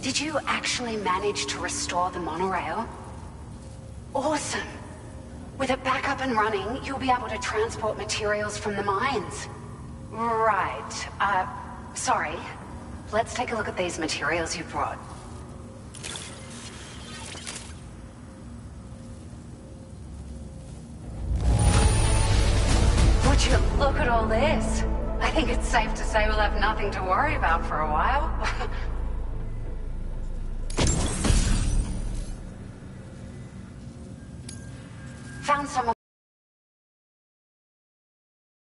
Did you actually manage to restore the monorail? Awesome! With it back up and running, you'll be able to transport materials from the mines. Right. Sorry. Let's take a look at these materials you brought. Would you look at all this? I think it's safe to say we'll have nothing to worry about for a while. Found some of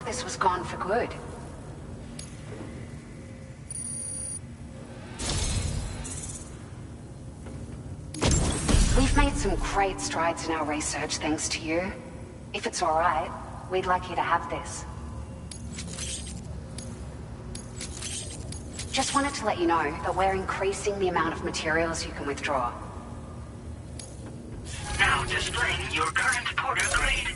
this was gone for good. We've made some great strides in our research thanks to you. If it's all right, we'd like you to have this. Just wanted to let you know that we're increasing the amount of materials you can withdraw. Now displaying your current porter grade.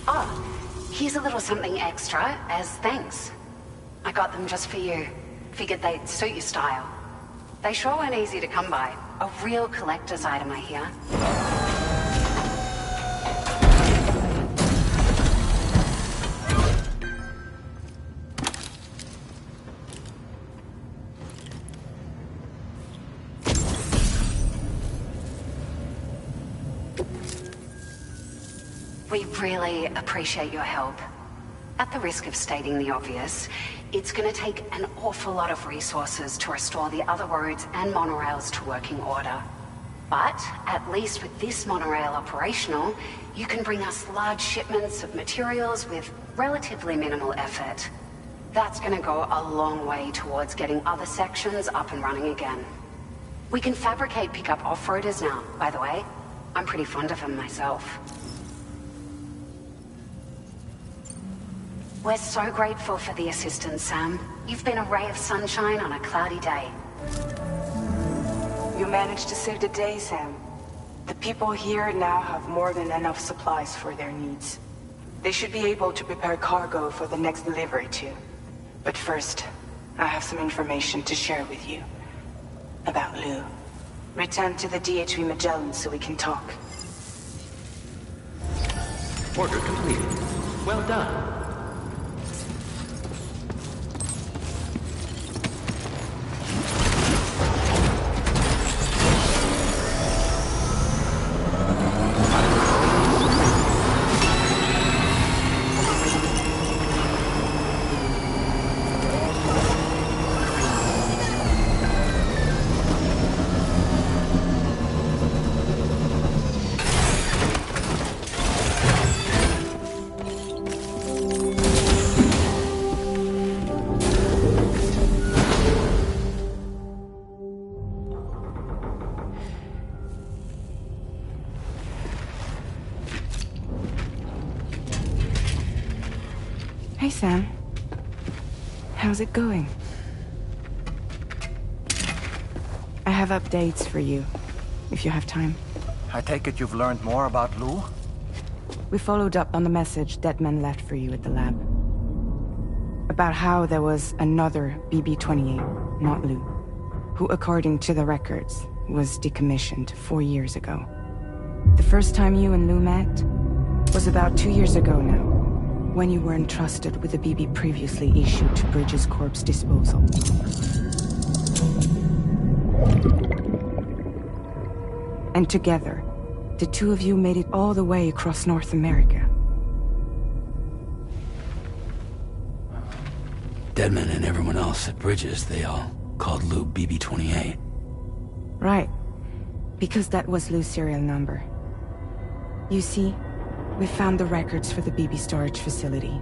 Oh, here's a little something extra as thanks. I got them just for you. Figured they'd suit your style. They sure weren't easy to come by. A real collector's item, I hear. We really appreciate your help. At the risk of stating the obvious, it's gonna take an awful lot of resources to restore the other roads and monorails to working order. But, at least with this monorail operational, you can bring us large shipments of materials with relatively minimal effort. That's gonna go a long way towards getting other sections up and running again. We can fabricate pickup off-roaders now, by the way. I'm pretty fond of them myself. We're so grateful for the assistance, Sam. You've been a ray of sunshine on a cloudy day. You managed to save the day, Sam. The people here now have more than enough supplies for their needs. They should be able to prepare cargo for the next delivery too. But first, I have some information to share with you. About Lou. Return to the DHV Magellan so we can talk. Order completed. Well done. Hey, Sam. How's it going? I have updates for you, if you have time. I take it you've learned more about Lou? We followed up on the message Deadman left for you at the lab. About how there was another BB-28, not Lou, who, according to the records, was decommissioned 4 years ago. The first time you and Lou met was about 2 years ago now, when you were entrusted with a BB previously issued to Bridges Corp's disposal. And together, the two of you made it all the way across North America. Deadman and everyone else at Bridges, they all called Lou BB-28. Right. Because that was Lou's serial number. You see, we found the records for the BB storage facility.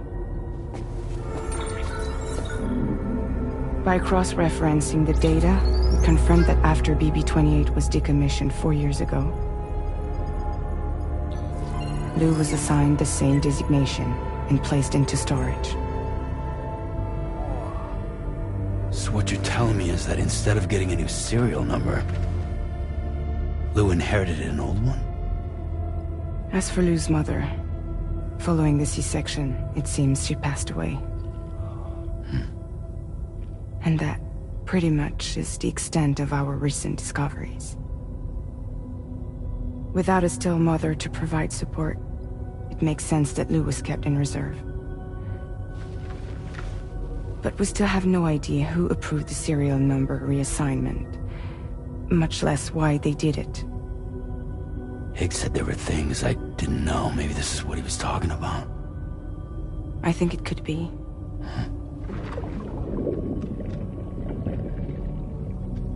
By cross-referencing the data, we confirmed that after BB-28 was decommissioned 4 years ago, Lou was assigned the same designation and placed into storage. So what you're telling me is that instead of getting a new serial number, Lou inherited an old one? As for Lou's mother, following the C-section, it seems she passed away. And that pretty much is the extent of our recent discoveries. Without a still mother to provide support, it makes sense that Lou was kept in reserve. But we still have no idea who approved the serial number reassignment, much less why they did it. Higgs said there were things I didn't know. Maybe this is what he was talking about. I think it could be.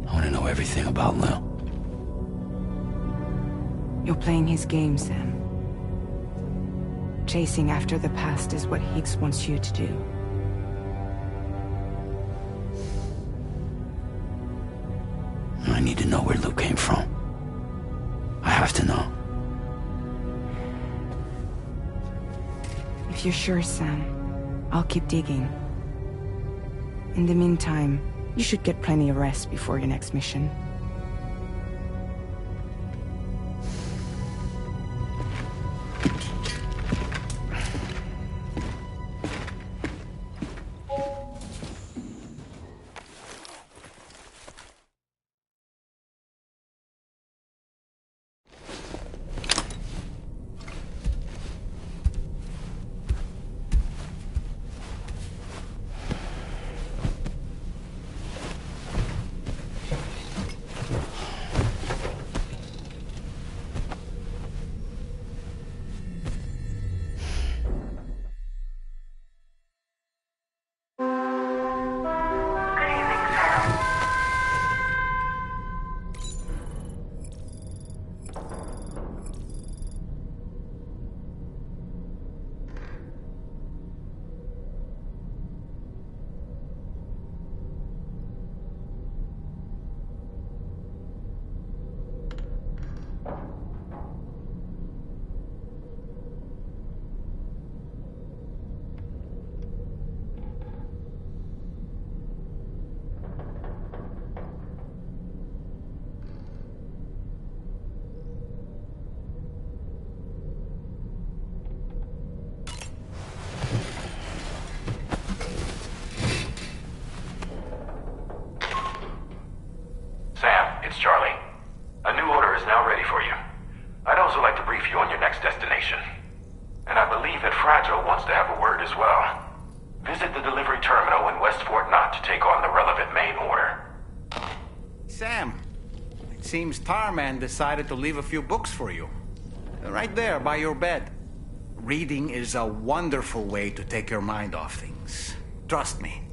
I want to know everything about Lou. You're playing his game, Sam. Chasing after the past is what Higgs wants you to do. I need to know where Lou came from. I have to know. If you're sure, Sam, I'll keep digging. In the meantime, you should get plenty of rest before your next mission. It's Charlie. A new order is now ready for you. I'd also like to brief you on your next destination. And I believe that Fragile wants to have a word as well. Visit the delivery terminal in West Fort Knott to take on the relevant main order. Sam, it seems Tarman decided to leave a few books for you. They're right there by your bed. Reading is a wonderful way to take your mind off things. Trust me.